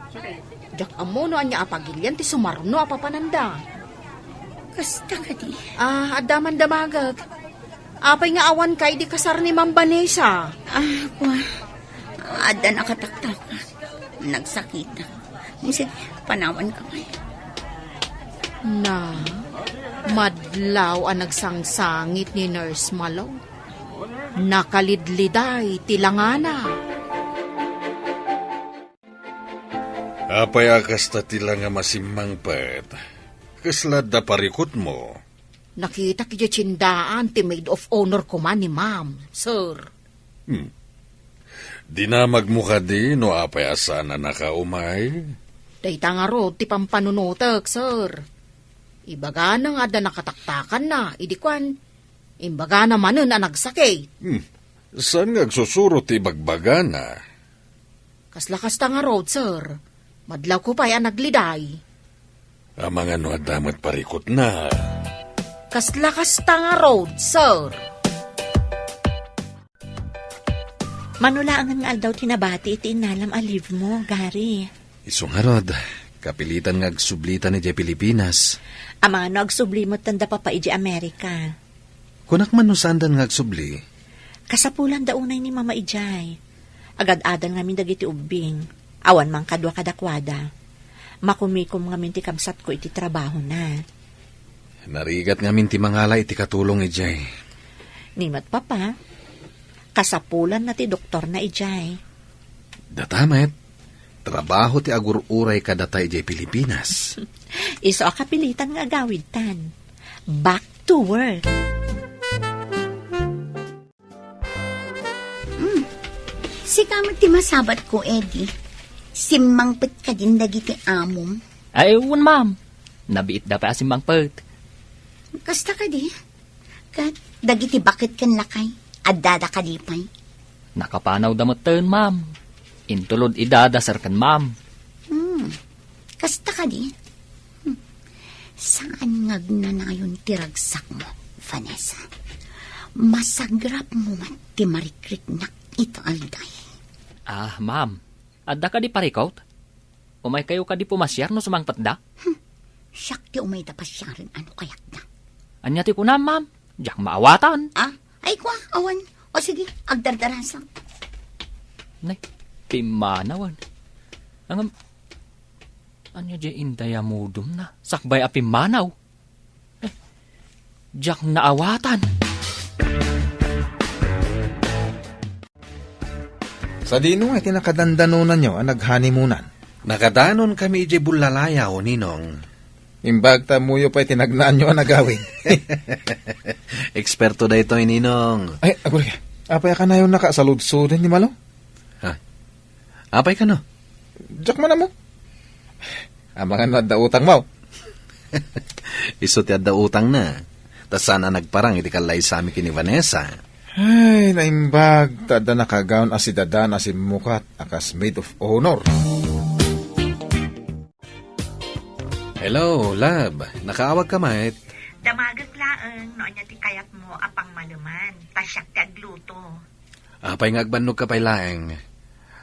Speaker 9: Jak amono anya apagilyan ti sumarno apapananda.
Speaker 3: Kasta ka di.
Speaker 9: Adaman damagag. Apay nga awan kay di kasar ni Ma'am Vanessa.
Speaker 3: Adda nakataktak. Nagsakita. Sige, panawan ka kayo.
Speaker 9: Na, madlaw ang nagsangsangit ni Nurse Malo. Nakalidliday tilangana.
Speaker 8: Apay akas ta tila nga masimang pet. Kaslad da parikot mo.
Speaker 9: Nakita kaya tsindaan ti maid of honor ko man ni Ma'am, sir.
Speaker 8: Di na magmukha di no apay asa na nakaumay.
Speaker 9: Dayta nga ro ti pampanunutek, sir. Ibaga na nga da nakataktakan na, idikwan. Imbaga naman na nagsakit.
Speaker 8: Saan nga agsusuro ti bagbaga na?
Speaker 9: Kaslakas ta nga ro, sir. Madlaw ko pa'y nagliday.
Speaker 8: Ang mga no adamat parikot na.
Speaker 9: Kaslakas ta nga ro, sir.
Speaker 4: Manulaangan nga daw tinabati iti inalam alive mo, Gary.
Speaker 1: Isungarod, kapilitan nga agsublitan ni Jay Pilipinas.
Speaker 4: Ama no agsublimot tanda pa iji Amerika.
Speaker 1: Kunak man nusandan nga agsubli.
Speaker 4: Kasapulan daunay ni Mama Ijay. Agad-adan ngamin dagiti ubing. Awan mang kadwa kadakwada. Makumikom ngamin ti kamsat ko iti trabaho na.
Speaker 1: Narigat ngamin ti mangala iti katulong ni Jay.
Speaker 4: Nimat papa. Kasapulan na ti doktor na Ijay.
Speaker 1: Datamet, trabaho ti agururay kadatay Jay Pilipinas.
Speaker 4: Iso akapilitan nga agawid tan. Back to work.
Speaker 3: Si kamat ti masabat ko, Eddie. Simmangpet ka din dagiti amom.
Speaker 2: Ay, un ma'am. Nabiit da pa asimbang pet.
Speaker 3: Kasta ka di. Kat, dagiti bakit kan lakay. Adada ka di pa'y.
Speaker 2: Nakapanaw damoten, ma'am. Intulod idadasar kan, ma'am.
Speaker 3: Kasta ka di. Saan ngagnanayon tiragsak mo, Vanessa? Masagrap mo man ti marikrik na ito alday.
Speaker 2: Ah, ma'am. Adda ka di parikot? Umay kayo ka di pumasyar no sumangpat da?
Speaker 3: Siyak ti umay tapas siya rin ano kayak na.
Speaker 2: Anya ti kuna, ma'am. Diyak maawatan.
Speaker 3: Ah, ay kwa, awan. O sige, agdardarasa.
Speaker 2: Nay, pimanawan. Ang anya di indaya mudum na. Sakbay a pimanaw. Diyak naawatan.
Speaker 5: Sa dino ay tinakadandanunan nyo ang naghanimunan.
Speaker 1: Nakadanon kami ije bulalaya o ninong.
Speaker 5: Imbag tamuyo pa'y tinagnaan nyo ang nagawin.
Speaker 1: Eksperto da ito ninong.
Speaker 5: Ay, agul ka. Apay ka na yung nakasaludsudan ni Malo?
Speaker 1: Ha? Apay ka no?
Speaker 5: Diyak man na mo. Ang mga nadautang mo.
Speaker 1: Iso ti adda utang na. Tas sana nagparang iti kalay sa amin kini Vanessa.
Speaker 5: Ay, naimbag. Tada nakagaon as si dadan as si mukat akas maid of honor.
Speaker 1: Hello, love. Nakaawag ka, mate.
Speaker 10: Damagag laeng, noon niya ti kayat mo apang maluman, tasyak ti agluto.
Speaker 1: Apay ngagbanog ka pa'y laeng.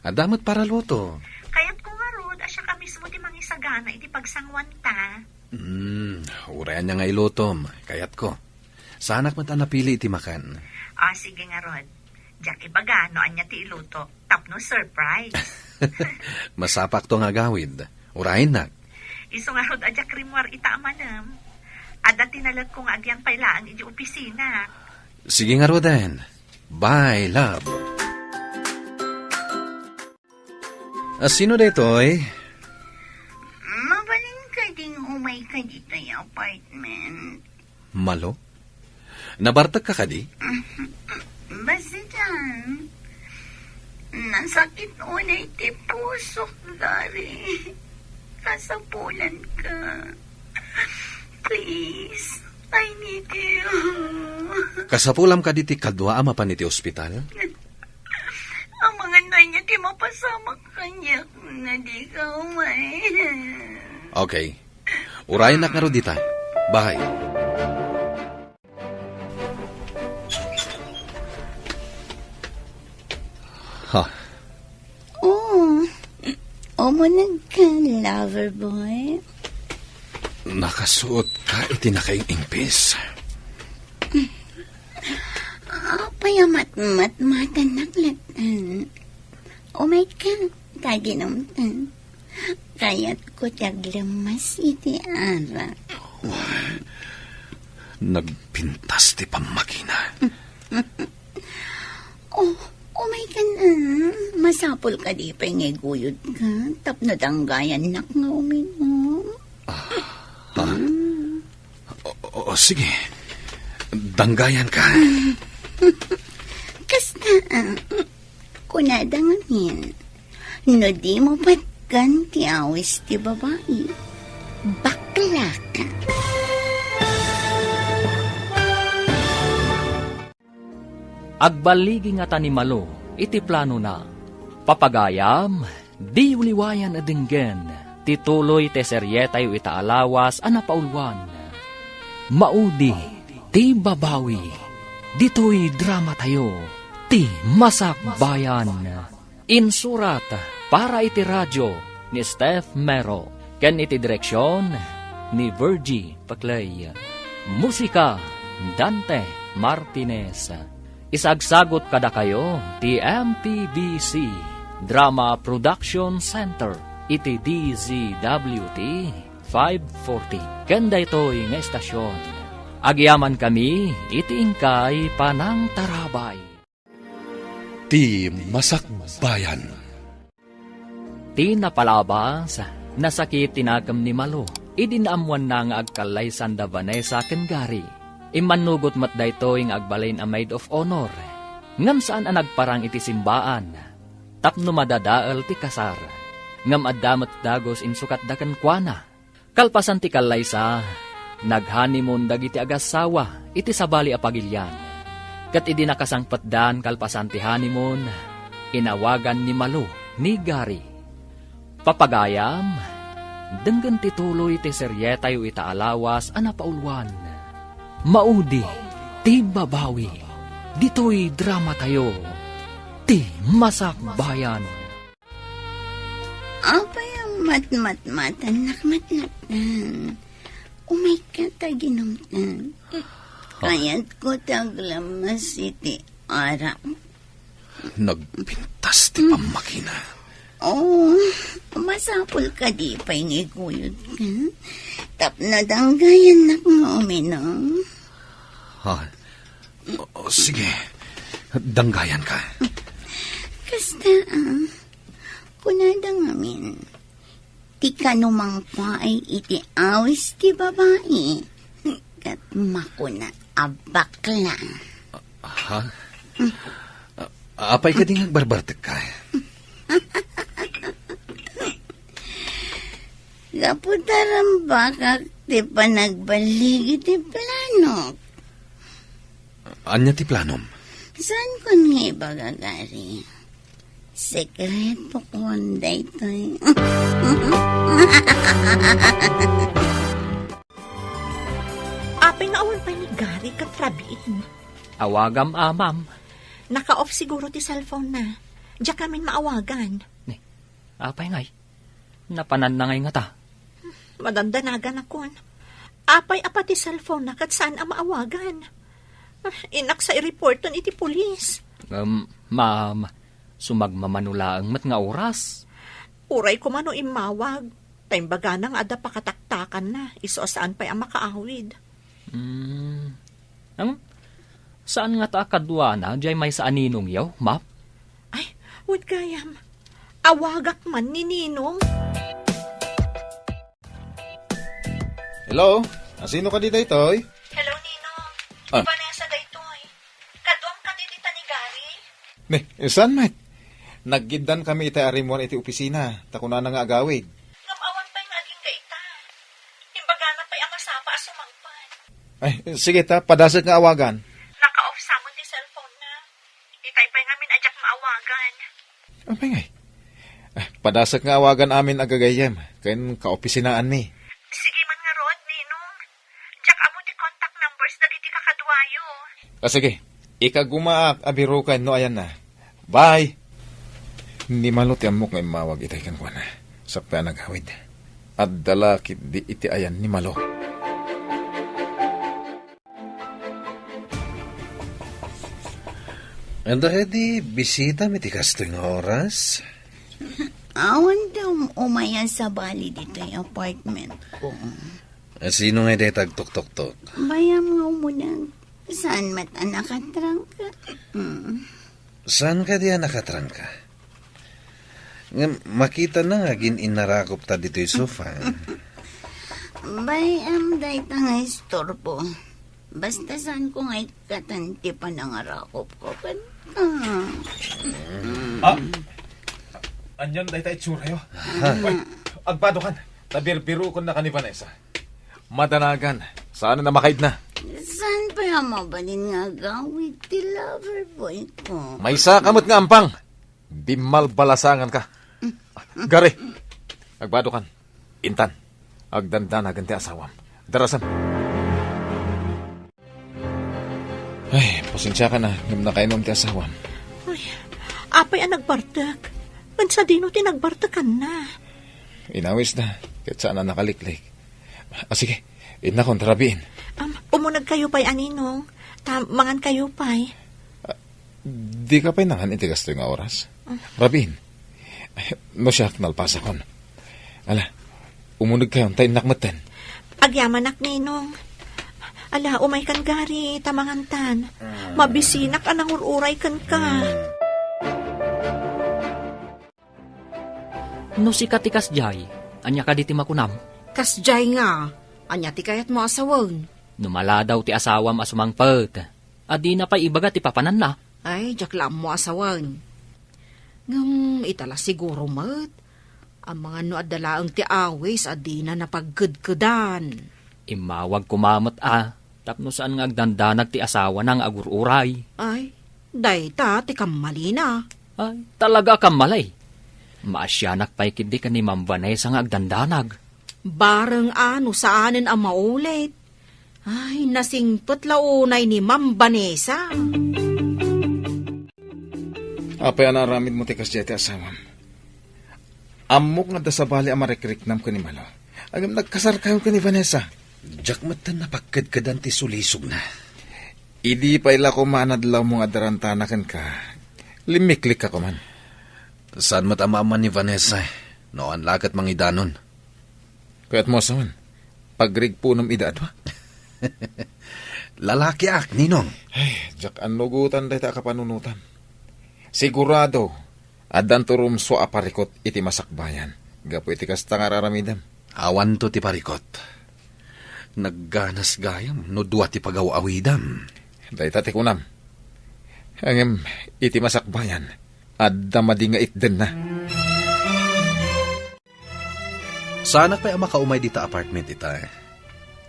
Speaker 1: Adamot para luto.
Speaker 10: Kayat ko nga rod, asya ka mismo ti mangisagana iti pagsangwan ta.
Speaker 1: Urayan niya nga ilutom. Kayat ko. Sanak mat napili iti makan.
Speaker 10: Sige nga rod. Diyak ibaga, noon niya ti iluto, tapno surprise.
Speaker 1: Masapak to nga gawid. Urayin na.
Speaker 10: Iso nga rod, adyak rimwar itaamanam. Ada tinalag ko nga agyan pailaang iti opisina.
Speaker 1: Sige nga, Roden. Bye, love. Sino detoy?
Speaker 3: Mabalin ka ding umay ka dito yung apartment.
Speaker 1: Malo? Nabartag ka ka di?
Speaker 3: Basta dyan. Nasakit unay ti pusok dari. Kasapulan ka. Please, I need you.
Speaker 1: Kasapulam ka di ti kadwa ama pa ni ti ospital?
Speaker 3: Ang mga nay niya ti mapasama kanya na di ka umay.
Speaker 1: Okay. Urayin na nga ro dita. Bye. Ha?
Speaker 3: Umunag ka, lover boy.
Speaker 1: Nakasuot ka iti nakaing impis.
Speaker 3: Payamat-mat-matan naklatan. Umay ka, kaginamtan. Kaya't ko taglamas iti ara.
Speaker 1: Nagpintas ti pamakina.
Speaker 3: Umay ka na. Masapol ka di pa ngeguyod ka. Tapno danggayan nak nga uminom.
Speaker 1: Sige. Danggayan ka.
Speaker 3: Kasta, kunada ngamin. No di mo patgan ti awis ti babae. Bakla ka.
Speaker 2: Agbaligi nga ni Malo, iti plano na. Papagayam, di uliwayan adinggen, tituloy te seryetay itaalawas anapaulwan. Maudi, ti babawi, dito'y drama tayo, ti masakbayan. Insurat para iti radyo ni Steph Mero, ken iti direksyon ni Virgie Paclay. Musika, Dante Martinez. Isagsagot kada kayo ti MPBC Drama Production Center iti DZWT 540. Kanda ito'y nga estasyon. Agyaman kami iti ingkay panang tarabay.
Speaker 1: Ti Masakbayan.
Speaker 2: Ti napalabas, nasakit tinagam ni Malo. Idinaamuan na nga agkalay Sanda Vanessa ken Gary. Imanugot mat dayto ing agbalain a maid of honor. Ngam saan ang nagparang iti simbaan. Tapno madadaal ti kasar. Ngam addamat dagos insukat dakan kuana. Kalpasan ti kalaysa, naghanimon dagiti agasawa iti sabali a pagilyan. Kat idi nakasangpatdan kalpasan ti honeymoon, inawagan ni Malo ni Gary. Papagayam, denggan tituloy ti seryetayo itaalawas anapaulwan. Maudi, ti babawi, Dito'y drama tayo. Ti Masakbayan.
Speaker 3: Apay ang matmatan, nakmatnatan. Umay ka taginumtan. Kaya't ko taglamas iti ara.
Speaker 1: Nagpintas ti pamakina.
Speaker 3: Oh, masapul ka di pa'y ngiguyod ka. Tapnadang gayan na nga uminom.
Speaker 1: Ha? O, sige, danggayan ka.
Speaker 3: Kasta, kunadang amin. Ti kanumang pa ay iti awis ti babae. Kat makuna abakla.
Speaker 1: Ha? Apay ka din agbarbartek ka.
Speaker 3: Kaputaran bakak ti panagbalig iti plano.
Speaker 1: Anya ti planom?
Speaker 3: Saan kon nga ibagagari? Sekreto kon daytoy.
Speaker 4: Apay nga awan pa ni Gary kat rabiin.
Speaker 2: Awagam amam.
Speaker 4: Naka-off siguro ti cellphone na. Diya kami maawagan.
Speaker 2: Apay ngay. Napanan na ngay nga ta.
Speaker 4: Madandanagan ako. Apay apa ti cellphone na kat saan ang maawagan. Inak sa i-reporton iti pulis.
Speaker 2: Ma'am, sumagmamanulaang mat nga oras.
Speaker 4: Uray ko mano imawag. Taimbaga nang ada pakataktakan na. Iso saan pa'y ang makaawid.
Speaker 2: Saan nga ta kadwa na? Diyay may sa aninong yaw, map?
Speaker 4: Ay, wad gayam. Awagak man ni Ninong.
Speaker 5: Hello? Sino ka dito, Itoy?
Speaker 4: Hello, Ninong.
Speaker 5: Ah.
Speaker 4: Vanessa daytoy. Kaduam ka dito ni Gary.
Speaker 5: Saan, Mike? Naggidan kami iti arimon iti opisina. Takuna na nga agawid.
Speaker 4: Ngamawan pa'y nga aging gaita. Imbaga na pa'y ang masapa sumangpan.
Speaker 5: Ay, sige ta, padasag nga awagan.
Speaker 4: Naka-off samon ti cellphone na. Itay pa'y ngamin adyak maawagan.
Speaker 5: Apay ngay. Padasag nga awagan amin agagayem. Kain kaopisinaan mi.
Speaker 10: Sige man nga rod, Ninong. Diyak amo ti contact numbers dagiti kakadwayo.
Speaker 5: Sige, ikagumaak abirukan no ayan na. Bye! Hindi malot yan mo ngayon mawag itay kan kwa na. Sakta nagawid. At dala di iti ayan ni malo.
Speaker 1: And ready, bisita mi ti kastoy nga oras?
Speaker 3: Awan daw umayan sa bali dito yung apartment ko.
Speaker 1: Sino nga day tagtok-tok-tok?
Speaker 3: Bayam nga muna. Saan mat nakatrang ka?
Speaker 1: Saan ka diya nakatrangka? Nga, makita na nga inarakop ta dito yung sofa.
Speaker 3: Bayam day ta nga istorbo. Basta saan ko nga ikatanti pa nangarakop ko.
Speaker 5: Anyan day tayo tsura yo. Agbado kan. Tabirbiru ko na ka ni Vanessa. Madanagan. Sana na makaid na.
Speaker 3: Saan pa yung mabalin nga gawid ti lover boy ko?
Speaker 5: May sakamot nga ampang. Bimal balasangan ka. Gari. Agbado kan. Intan. Agdandanagan ti asawam. Darasan. Ay, pasensya ka na. Ngam na kainom ti asawam.
Speaker 4: Ay, apay ang nagbartak. Mansa dino tinagbartakan na.
Speaker 5: Inawis na. Kahit saan na nakaliklik. Sige. Ina kong tarabiin.
Speaker 4: Umunag kayo pa'y aninong. Mangan kayo pa'y.
Speaker 5: Di ka pa'y nangan iti gasto nga oras. Rabiin. No siya nalpasa kon. Ala, umunag kayo. Tayo nakmatan.
Speaker 4: Agyaman ak ninong. Ala, umay kan Gary, tamangantan. Mabisinak anang ururay kan ka.
Speaker 2: No si katikas jay, anya ka di ti makunam.
Speaker 9: Kasjay nga. Anya ti kayat mo asawon.
Speaker 2: Numala daw ti asawam asumangpet. Adi na pa ibaga ti papanan na.
Speaker 9: Ay, jaklam mo asawan. Itala siguro mat. Ang mga no adalaang ti awis adi na napaggudkudan.
Speaker 2: Imawag kumamot tapno saan nga agdandanag ti asawa ng agururay.
Speaker 9: Ay, dayta ti kamali na.
Speaker 2: Ay, talaga kang malay. Maasyanak pa'y kindi ka ni Ma'am Vanessa nga agdandanag.
Speaker 9: Bareng ano saanin ang maulit. Ay, nasingpot launay ni Ma'am Vanessa.
Speaker 5: Apay anaramid mo tikas jete asamam. Amok nga da sa bali amarekriknam ko ni Malo. Agam nagkasar kayo ka ni Vanessa.
Speaker 1: Jak matan na pagkadkadan ti sulisog na.
Speaker 5: Idi pa ila ko manadlaw mong adarantanakan ka. Limiklik ka ko man.
Speaker 1: Saan matamaman ni Vanessa? Noan lakat mangidanon.
Speaker 5: Kaya't mo saman. Pagrig punom idaad ba?
Speaker 1: Lalaki ak, ninong.
Speaker 5: Ay, jak anugutan day ta kapanunutan. Sigurado, adan turum so aparikot iti masakbayan. Gapo iti kasta nga raramidam.
Speaker 1: Awan to ti parikot. Nagganas gayam, no duwa ti pagaw-awidam.
Speaker 5: Day tati kunam. Hangem, iti masakbayan. Adda madinga itden na.
Speaker 1: Sanak pa'y makaumay dita apartment ita.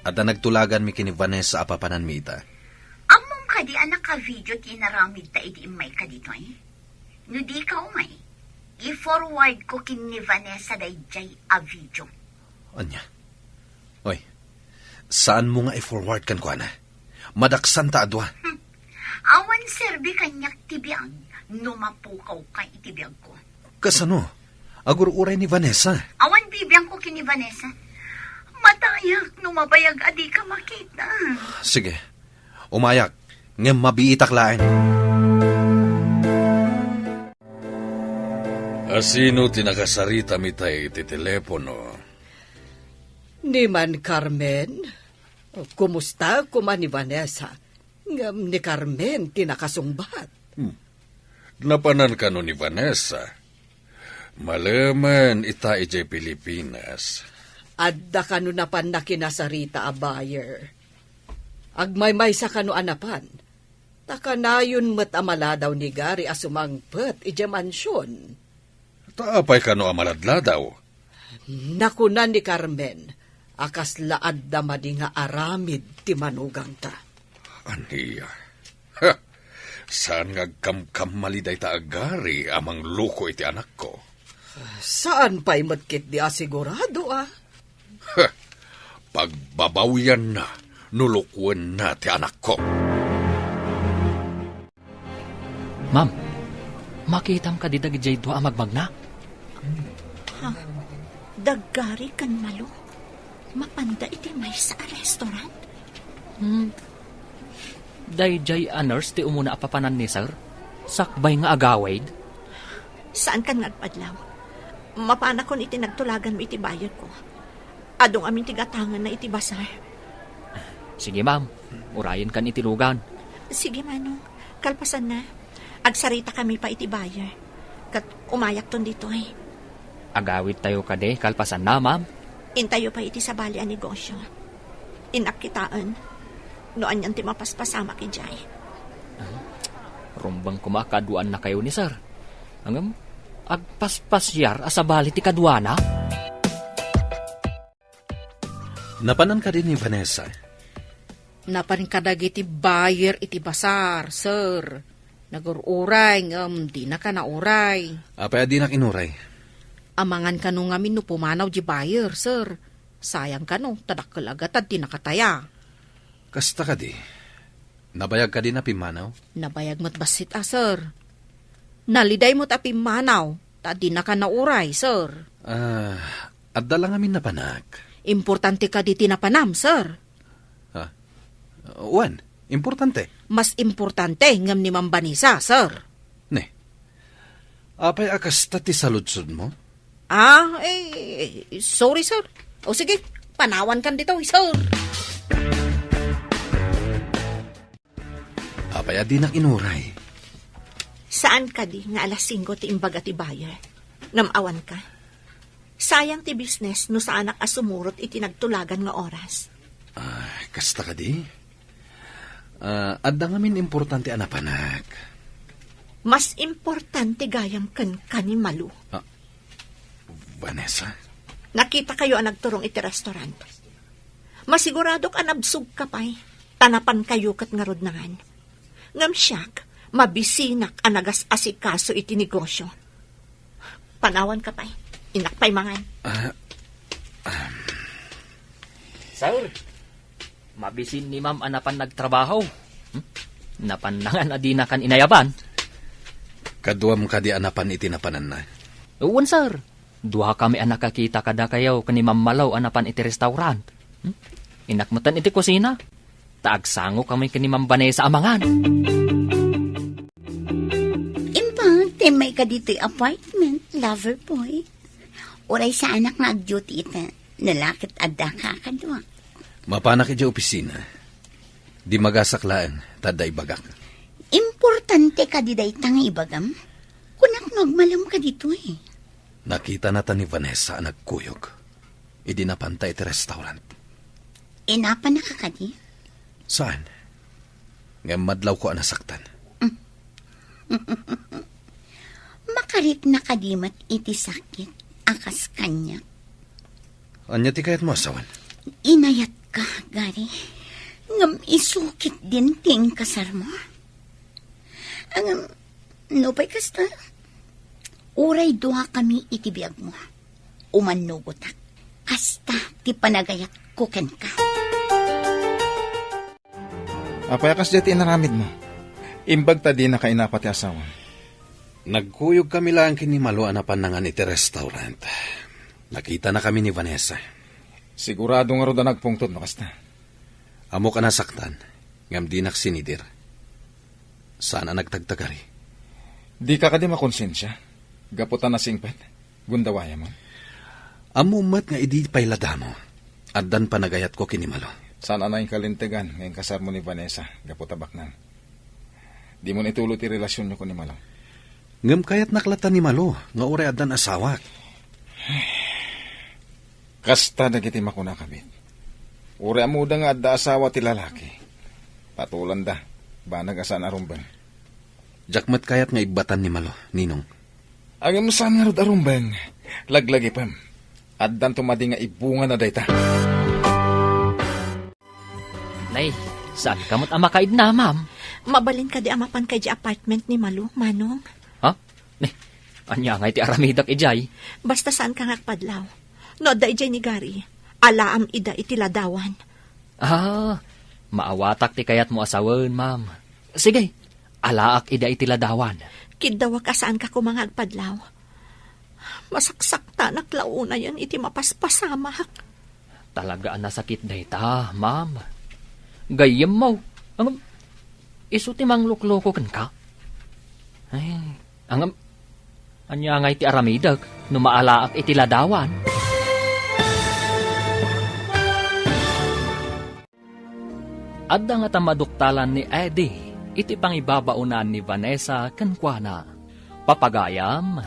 Speaker 1: Adda nagtulagan mi kini Vanessa apapanan mi ita.
Speaker 3: Among ka di anak ka video tinaramid ta idi imay ka dito eh. No di ka umay. I-forward ko kini Vanessa dayjay a video.
Speaker 1: Anya? Oy, saan mo nga i-forward kan ko, ana? Madaksan ta adwa.
Speaker 3: Awan serbi kanyak tibiyang no mapukaw ka itibiyag ko.
Speaker 1: Kasano? Agur uray ni Vanessa.
Speaker 3: Awan bibiyang ko kini Vanessa. Matayak no mabayag adi ka makita.
Speaker 1: Sige, umayak. Ngem mabiitak lain. Asino tinakasarita mitay iti telepono?
Speaker 7: Ni man Carmen, kumusta kuman ni Vanessa? Ngam ni Carmen tinakasungbat.
Speaker 1: Napanan ka no ni Vanessa. Malaman ita ijay Pilipinas.
Speaker 7: Adda kanu napan na kinasarita a buyer. Agmay-may sa kanu anapan. Takanayon met amala daw ni Gary asumangpet ija mansyon.
Speaker 1: Taapay ka no amaladla daw.
Speaker 7: Nakunan ni Carmen, akas laad da madi nga aramid ti manugang ta.
Speaker 1: Aniya. Ha! Saan nga kamkam maliday ta agari amang luko iti anak ko?
Speaker 7: Saan pa'y matkit di asigurado ah?
Speaker 1: Ha! Pagbabawian na, nulukwan na ti anak ko.
Speaker 2: Ma'am, makitam ka di dagijay dua magmagna.
Speaker 4: Daggari kan Malo. Mapanda iti may sa restaurant.
Speaker 2: Dayjay a nurse ti umuna apapanan ni sir. Sakbay nga agawaid.
Speaker 4: Saan kan nagpadlaw? Mapana kon iti nagtulagan mo iti bayad ko. Adong amin tigatangan na iti basar.
Speaker 2: Sige ma'am, urayan kan iti lugan.
Speaker 4: Sige manong, kalpasan na. Agsarita kami pa iti bayar. Kat umayak ton dito eh.
Speaker 2: Agawid tayo kade, kalpasan na ma'am.
Speaker 4: Intayo pa iti sa bali a negosyo. Inakitaan. Noan yan ti mapaspasama ki Jay.
Speaker 2: Rumbang kumakaduan na kayo ni sir. Hanggang agpaspasyar asabali ti kadwana.
Speaker 1: Napanan ka din ni Vanessa.
Speaker 9: Napan kadag iti buyer iti basar, sir. Nagururay, di na ka nauray.
Speaker 1: Apay adi na kinuray.
Speaker 9: Amangan ka nung ngamin no pumanaw di buyer, sir. Sayang ka no, tadakkel agatad di nakataya.
Speaker 1: Kasta ka di. Nabayag ka din na pimanaw?
Speaker 9: Nabayag mo't basit sir. Naliday mo't apimanaw, tadi na ka nauray, sir.
Speaker 1: Adda lang amin napanak.
Speaker 9: Importante ka di tinapanam, sir.
Speaker 1: Juan, importante.
Speaker 9: Mas importante ngam ni Mambanisa, sir.
Speaker 1: Ne. Apay akasta ti saludsod mo?
Speaker 9: Sorry, sir. O sige, panawan kan dito, sir.
Speaker 1: Apay adi na kinuray.
Speaker 4: Saan ka di nga alas 5 ti imbaga ti buyer? Namawan ka. Sayang ti business no sa anak asumurot iti nagtulagan nga oras.
Speaker 1: Kasta ka di? Adda ngamin importante anapanak.
Speaker 4: Mas importante gayam kan ni Malu.
Speaker 1: Vanessa?
Speaker 4: Nakita kayo ang nagturong iti restaurant. Masigurado ka nabsug ka pa'y. Tanapan kayo kat nga rodnangan. Ngam siyak, mabisinak ang nagas-asikaso iti negosyo. Panawan ka pa'y. Inakpay mangan.
Speaker 2: Sir, mabisin ni ma'am anapan nagtrabaho. Napanangan adi na kan inayaban.
Speaker 1: Kaduam ka di anapan itinapanan na.
Speaker 2: Uwan, sir. Duha kami ang nakakita kada kayo kani mamalaw anapan iti restaurant. Inakmatan iti kusina. Taagsango kami kani Vanessa amangan.
Speaker 3: Impang, may ka dito'y apartment, lover boy. Uray sa anak nga ag-duty ita, nalakit adda ka kadwa.
Speaker 1: Mapanak iti opisina. Di magasaklaan, taday bagak.
Speaker 3: Importante ka di day tang ibagam. Kunak nagmalam ka dito eh.
Speaker 1: Nakita na ta ni Vanessa ang nagkuyog. Idi napantay iti restaurant.
Speaker 3: Inapa na ka kadi?
Speaker 1: Saan? Nga madlaw ko ang nasaktan.
Speaker 3: Makarit na kadimat iti sakit, akas kanya.
Speaker 1: Anya ti kayat mo asawan?
Speaker 3: Inayat ka, Gary. Ngam isukit din ting kasar mo. Ang, no pa'y kasta. Uray duha kami itibiyag mo. Umanugotak. Kasta ti panagayat kuken ka.
Speaker 5: Apayakas dati inaramid mo. Imbag ta di na kainapati asawa.
Speaker 1: Nagkuyog kami lang kinimalo anapan na nga iti restaurant. Nakita na kami ni Vanessa.
Speaker 5: Sigurado nga ro da nagpungtod no kasta.
Speaker 1: Amo ka nasaktan. Ngam di naksinidir. Sana nagtagtagari.
Speaker 5: Di ka kadi makonsensya. Gaputan na singpet. Gundawaya mo.
Speaker 1: Amumat nga idi paylada mo. Addan panagayat ko kinimalo.
Speaker 5: Sana na yung kalintigan ngayong kasar mo ni Vanessa. Gaputabak na. Di mo nitulot yung relasyon nyo ko ni Malo.
Speaker 1: Ngam kayat naklata ni Malo. Nga ure addan asawak.
Speaker 5: Kasta nagiti makuna kabit. Ure amuda nga adda asawa ti lalaki. Patulan da. Banag asan arumbang.
Speaker 1: Jakmat kayat nga ibatan ni Malo, Ninong.
Speaker 5: Ang imusan nga rod arumbang. Laglagi pam. Addan tumadi nga ibunga na dayta.
Speaker 2: Nay, saan kamot ang makaid na, ma'am?
Speaker 4: Mabalin ka di amapan kay di apartment ni Malu, Manong.
Speaker 2: Ha? Anya nga iti aramidak ijay.
Speaker 4: Basta saan ka ngakpadlaw. No, da ijay ni Gary. Alaam ida iti ladawan.
Speaker 2: Maawatak ti kayat mo asawan, ma'am. Sige, alaak ida iti ladawan.
Speaker 4: Kidawa ka saan ka kumangagpadlaw. Masaksakta naklauna yan iti mapaspasamak.
Speaker 2: Talaga ang nasakit dayta, ma'am. Gayem mo. Ang isuti mang lukloko kan ka. Ay, anya nga iti aramidag, numaalaak iti ladawan. Adda nga tamaduktalan ni Eddie, iti pangibabaunan ni Vanessa kankwana. Papagayam,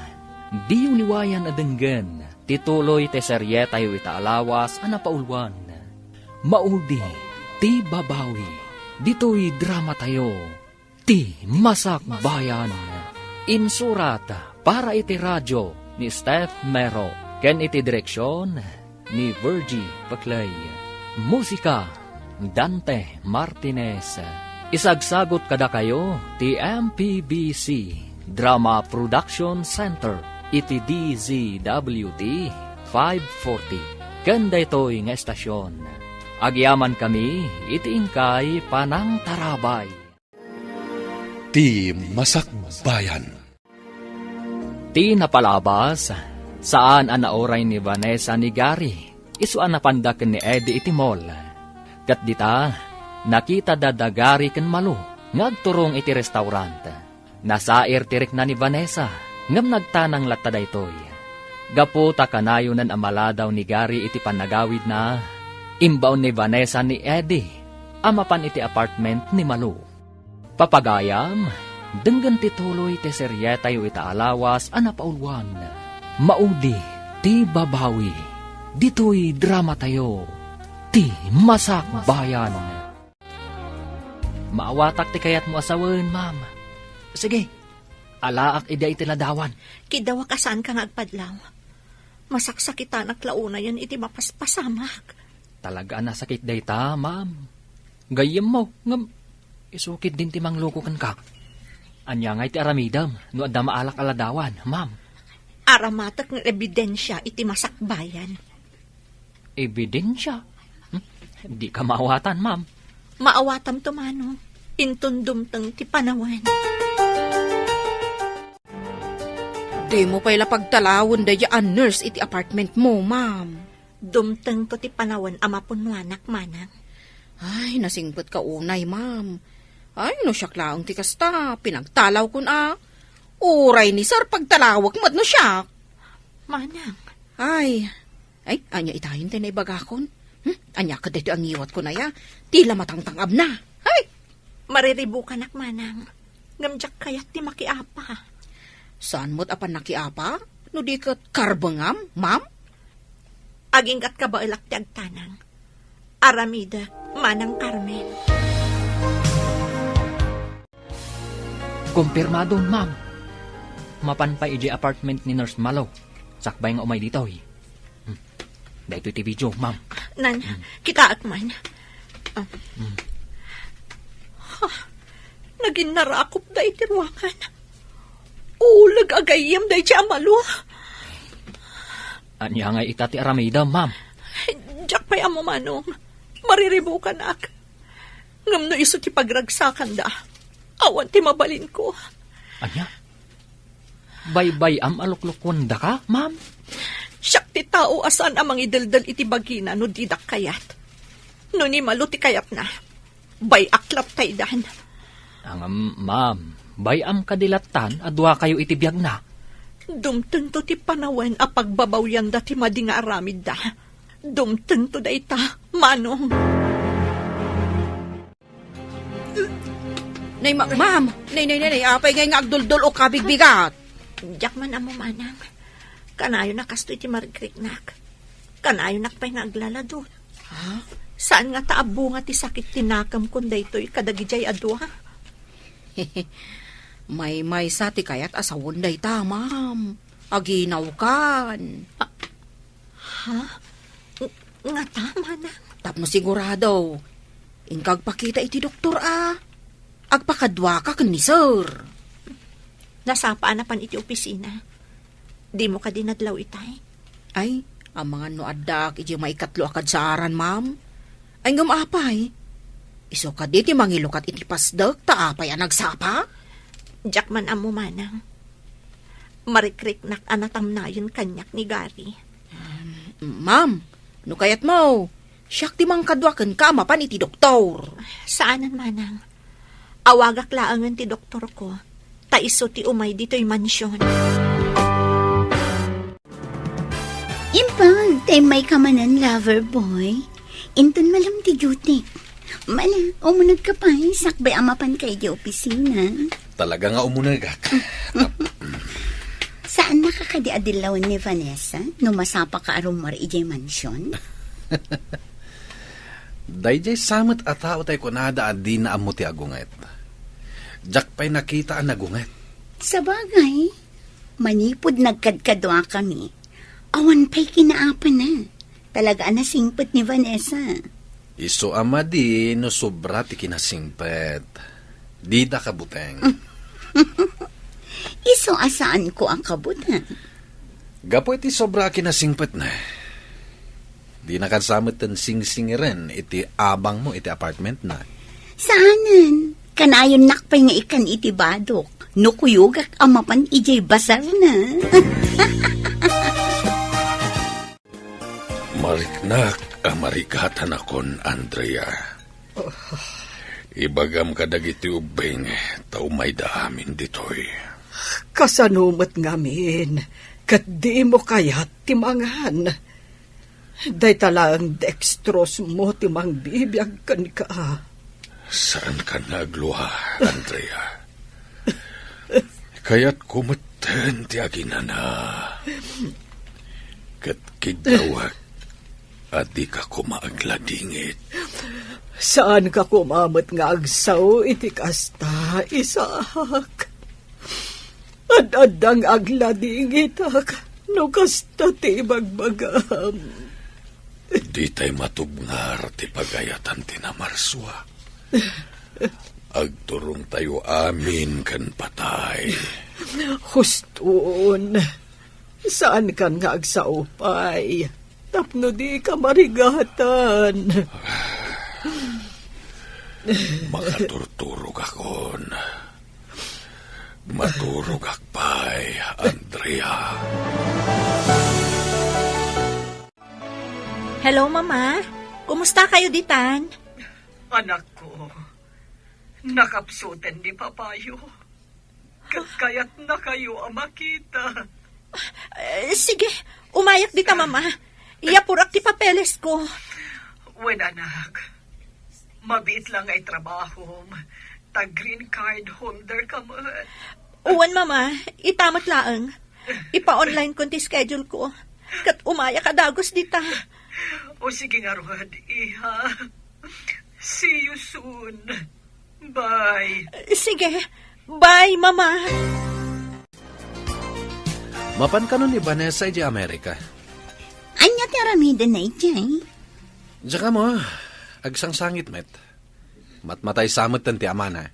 Speaker 2: di uliwayan adenggen, tituloy te serye tayo itaalawas anapaulwan. Maudi, ti babawi, dito'y drama tayo, ti masakbayan. Insurat para iti radyo ni Steph Mero, ken iti direksyon ni Virgie Paclay. Musika, Dante Martinez. Isagsagot kada kayo ti MPBC Drama Production Center iti DZWT 540. Kanda ito'y nga estasyon. Agyaman kami iti ingkay panang tarabay.
Speaker 1: Ti Masakbayan.
Speaker 2: Ti napalabas saan anaoray ni Vanessa ni Gary isuan napandaken ni Eddie iti mall. Kat dita, nakita dadagari ken Malu, ngagturong iti restaurant. Nasair tirik na ni Vanessa, ngam nagtanang latta daytoy. Gapo takanayo nan amaladaw ni Gary iti panagawid na, imbaon ni Vanessa ni Eddie, amapan iti apartment ni Malu. Papagayam, denggan tituloy ti serye tayo itaalawas anapaulwan. Maudi, ti babawi, dito'y drama tayo. Ti masakbayan. Maawatak ti kayat mo asawan, ma'am. Sige, alaak ida iti ladawan.
Speaker 4: Kidawa ka saan ka ngagpadlaw. Masaksakita naklauna yan iti mapaspasamak.
Speaker 2: Talaga nasakit dayta, ma'am. Gayem mo, ngam, isukit din ti mangluko kan ka. Anya nga iti aramidam, no adda maalak aladawan, ma'am.
Speaker 4: Aramatak ng ebidensya iti masakbayan.
Speaker 2: Ebidensya? Di ka maawatan, ma'am.
Speaker 4: Maawatam to, Manong. Intundumtang ti panawan.
Speaker 9: Di mo pala pagtalawon da yaan nurse iti apartment mo, ma'am.
Speaker 4: Dumteng to ti panawan ama punwanak manang.
Speaker 9: Ay, nasingpet ka unay, ma'am. Ay, no siya klaang ti kasta. Pinagtalaw kun Uray ni sir pagtalawag mat no siya.
Speaker 4: Manang,
Speaker 9: Ay, anya itahin tayo na ibagakon. Anya ka dito ang iwat ko na ya. Tila matangtangab na. Ay,
Speaker 4: mariribu ka nak manang. Ngamjak kayat ti makiapa.
Speaker 9: saan mo't apan nakiapa? No di kat karbangam, ma'am?
Speaker 4: Aging kat kabailak ti agtanang. Aramida, manang Carmen.
Speaker 2: Kumpirmado, ma'am. Mapanpay iji apartment ni Nurse Malo. Sakbay nga umay dito, eh. Dahito iti video, ma'am.
Speaker 4: Nan, kita akman. Naging narakop da iti ruangan. Ulag agayam da iti amalo.
Speaker 2: Anya nga itati Aramida, ma'am.
Speaker 4: Diyak pa'y amo manong. Mariribo ka nak. Ngam no iso ti pagragsakan da. Awan ti mabalin ko.
Speaker 2: Anya? Bay-bay am aluklukon da ka, ma'am?
Speaker 4: Siyak ti tao asan amang idaldal iti bagina no didak kayat. No ni malo ti kayat na. Bay aklap taydan.
Speaker 2: Ang ma'am, bay am kadilatan adwa kayo iti biyag na.
Speaker 4: Dumteng to ti panawen a pagbabawyan da ti madi nga aramid da. Dumteng to da ita, manong.
Speaker 9: Nay, ma'am. Nay, apay ngay nga agduldul o kabigbigat.
Speaker 4: Diyak man amo manang. Kanayo na kasto iti marikriknak. Kanayo nakpay nga aglaladot.
Speaker 9: Ha?
Speaker 4: Saan nga taabo nga ti sakit tinakam kun daytoy kadagijay adwa?
Speaker 9: May sa ti kayat asawon day ta, ma'am. Aginaw kan.
Speaker 4: Ha? Nga tama na.
Speaker 9: Tapno sigurado. Ingkag pakita iti doktor Agpakadwa ka kan ni sir.
Speaker 4: Nasapaan na pan iti opisina. Di mo ka dinadlaw itay.
Speaker 9: Ay, ang mga noadak iti maikatlo akad sa aran, ma'am. Ay ngamapay. Iso ka di ti mangilukat iti pasdag taapay ang nagsapa?
Speaker 4: Diyak man amo manang. Marikriknak anatam na yun kanyak ni Gary.
Speaker 9: Ma'am, no kayat mo, siyak ti mangkadwakan ka mapan iti doktor.
Speaker 4: Saanan manang? Awagak laangan ti doktor ko. Taiso ti umay dito'y mansyon.
Speaker 3: Impang, tay may kamanan lover boy. Inton malam ti duty. Mala, umunag ka pa, sakbay amapan kay di opisina.
Speaker 1: Talaga nga umunagak.
Speaker 3: Saan nakakadiadilawan ni Vanessa no masapa ka arumar ijay mansyon?
Speaker 1: Dayjay samot at tao tayo kunada at di na amo ti agunget. Diyak pa'y nakita ang nagunget.
Speaker 3: Sa bagay, manipod nagkadkadwa kami. Awan pa'y kinaapan na. Talaga na singpet ni Vanessa.
Speaker 1: Iso ama di no sobra ti kinasingpet. Di da kabuteng.
Speaker 3: Iso asaan ko ang kabutan?
Speaker 1: Gapo iti sobra kinasingpet na. Di nakasamot ang sing-singiren iti abang mo iti apartment na.
Speaker 3: Saanan? Kanayon nakpay nga ikan iti badok. No kuyugak amapan ijay basar na.
Speaker 8: Mariknak amarikatan akon, Andrea. Ibagam kadagiti ubeng, tao may daamin ditoy.
Speaker 7: Kasanumat ngamin, kat di mo kayat timangan. Day talang dextrose mo timang bibiyag kan ka.
Speaker 8: Saan ka nagluha, Andrea? Kaya't kumatan ti aginana. Kat kidawag, at di ka kumaagladingit.
Speaker 7: Saan ka kumamot nga agsaw iti kasta, Isak? Ad-adang agladingitak, no kasta ti bagbagam.
Speaker 8: Di tay matubngar ti pagayatan ti namarswa. Agturong tayo amin kan patay.
Speaker 7: Huston, saan kan nga agsaupay? Tapno di ka marigatan.
Speaker 8: Makaturturog akon. Maturog akpay. Ay, Andrea.
Speaker 4: Hello, Mama. Kumusta kayo ditan?
Speaker 6: Anak ko, nakapsutan ni Papayo. Kaya't na kayo ang makita.
Speaker 4: Sige, umayak dita, Mama. Iyapurak ti papeles ko.
Speaker 6: Wen anak, mabit lang ay trabaho. Green card holder ka mo.
Speaker 4: Uwan, Mama. Itamat laang. Ipa-online ko ti schedule ko. Kat umaya ka dagos dita.
Speaker 6: O sige nga, Rod, iha. See you soon. Bye.
Speaker 4: Sige. Bye, Mama.
Speaker 1: Mapan ka nun ni Vanessa di Amerika.
Speaker 3: Anya tiramida na ijay.
Speaker 1: Diyan mo, agsangsangit met. Matmatay samot tan ti amana.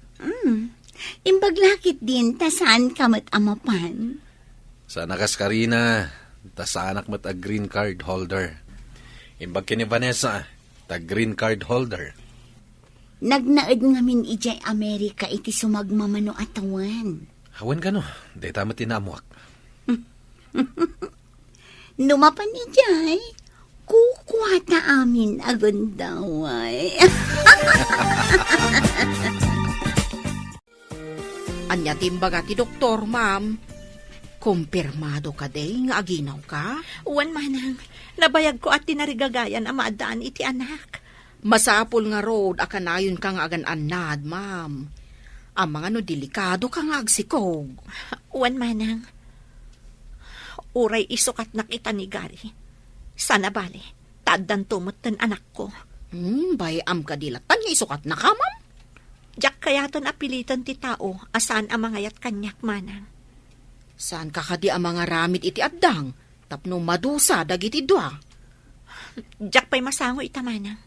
Speaker 3: Imbaglakit din, tasaan ka mat amapan.
Speaker 1: Sa nakas Karina, ta sa anak mat a green card holder. Imbag kini Vanessa, ta green card holder.
Speaker 3: Nagnaad ngamin ijay Amerika iti sumagmamano atawan.
Speaker 1: Hawan ka no, day tamat tinamuak.
Speaker 3: Numapan ijay, kukuha ta amin agundaway.
Speaker 9: Anya timbaga ti doktor, ma'am. Kumpirmado ka day nga aginaw ka?
Speaker 4: Uwan, Manang. Nabayag ko at tinarigagayan ang maadaan iti anak.
Speaker 9: Masapul nga road akanayon kang agan-anad, ma'am. Ang mga no delikado kang agsikog.
Speaker 4: Uwan, Manang. Uray isukat na kita ni Gary. Sana bali, taddan tumot anak ko.
Speaker 9: Bayam ka dilatan nga isukat na ka, ma'am.
Speaker 4: Diyak kayaton apilitan ti tao, asaan ang mga yat kanyak, Manang.
Speaker 9: Saan ka kadi ang mga ramit iti addang? Tapno madusa dagiti dua.
Speaker 4: Diyak pa'y masango ita, Manang.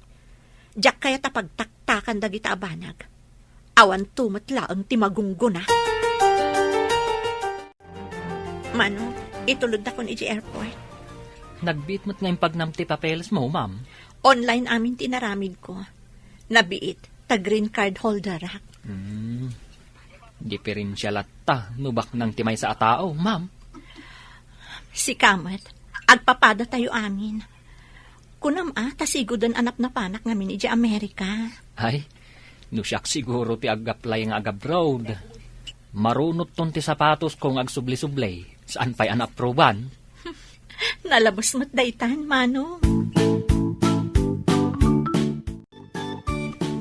Speaker 4: Diyak kaya tapagtaktakan dagita abanag. Awan tumot laang ti magungguna. Mano, itulod na ko ni airport.
Speaker 2: Nagbiit mo't ngayong pagnamti papeles mo, ma'am.
Speaker 4: Online amin tinaramid ko. Nabiit, ta green card holder ak.
Speaker 2: Diferensya latta, nubak ng timay sa atao, ma'am.
Speaker 4: Si Kamat, agpapada tayo amin. Kunam tasigudan anap na panak ngamin iti Amerika.
Speaker 2: Ay, nusyak siguro ti agaplay nga agabroad. Marunot ton ti sapatos kong agsubli-sublay. Saan pa'y anaproban?
Speaker 4: Nalabos mo't daytan, Mano.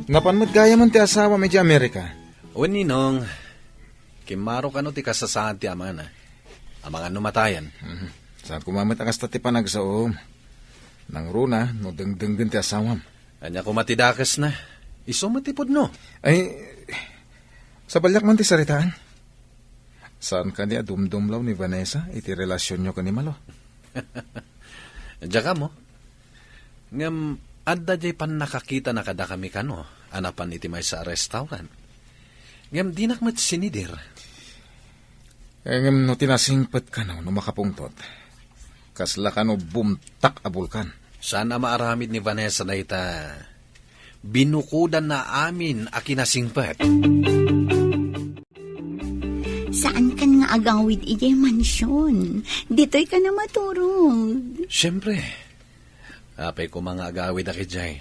Speaker 5: Napanmat gaya man ti asawa medyo Amerika.
Speaker 1: O ninong, kimaro ka no ti kasasahan ti amana. Ang mga numatayan.
Speaker 5: Saan kumamat ang asta ti panagsaom. Nang runa, no dengdeng din ti asawam.
Speaker 1: Anya kumatidakas na. Isumatipod no.
Speaker 5: Ay, sa balyak man ti saritaan. Saan ka niya dumdumlaw ni Vanessa iti relasyon nyo kanimalo?
Speaker 1: Diyan ka mo. Ngam, adda jay pan nakakita na kada kami kano. Anapan iti may sa restaurant. Ngam, di nakmat sinidir.
Speaker 5: Ngam no tinasingpet ka no makapungtot. Kasla ka no bumtak a bulkan.
Speaker 1: Sana maaramid ni Vanessa na ita. Binukudan na amin a kinasingpet.
Speaker 3: Saan kan nga agawid ijay mansyon? Dito'y ka na maturog.
Speaker 1: Siyempre. Apay ko mga agawid a kijay.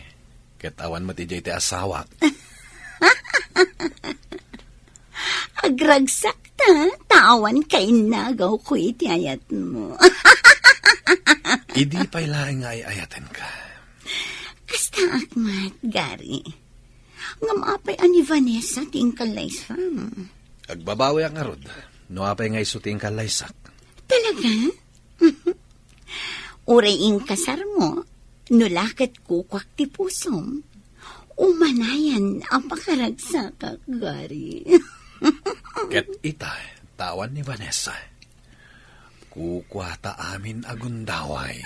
Speaker 1: Katawan mo ti jay ti asawak.
Speaker 3: Agragsak ta, tawan kay nagaw ko iti ayat mo.
Speaker 1: Idi pa'y laing nga ayatan ka.
Speaker 3: Kasta akmat, Gary. Ngamapay ani Vanessa ting kalaysam.
Speaker 1: Agbabawi ang arod. No apay nga isuting kalaysak.
Speaker 3: Talaga? Uraing kasar mo, nulakat kukwak ti pusom. Umanayan ang pakaragsak, Gary.
Speaker 1: Ket ita, tawan ni Vanessa. Kukwata amin agundaway.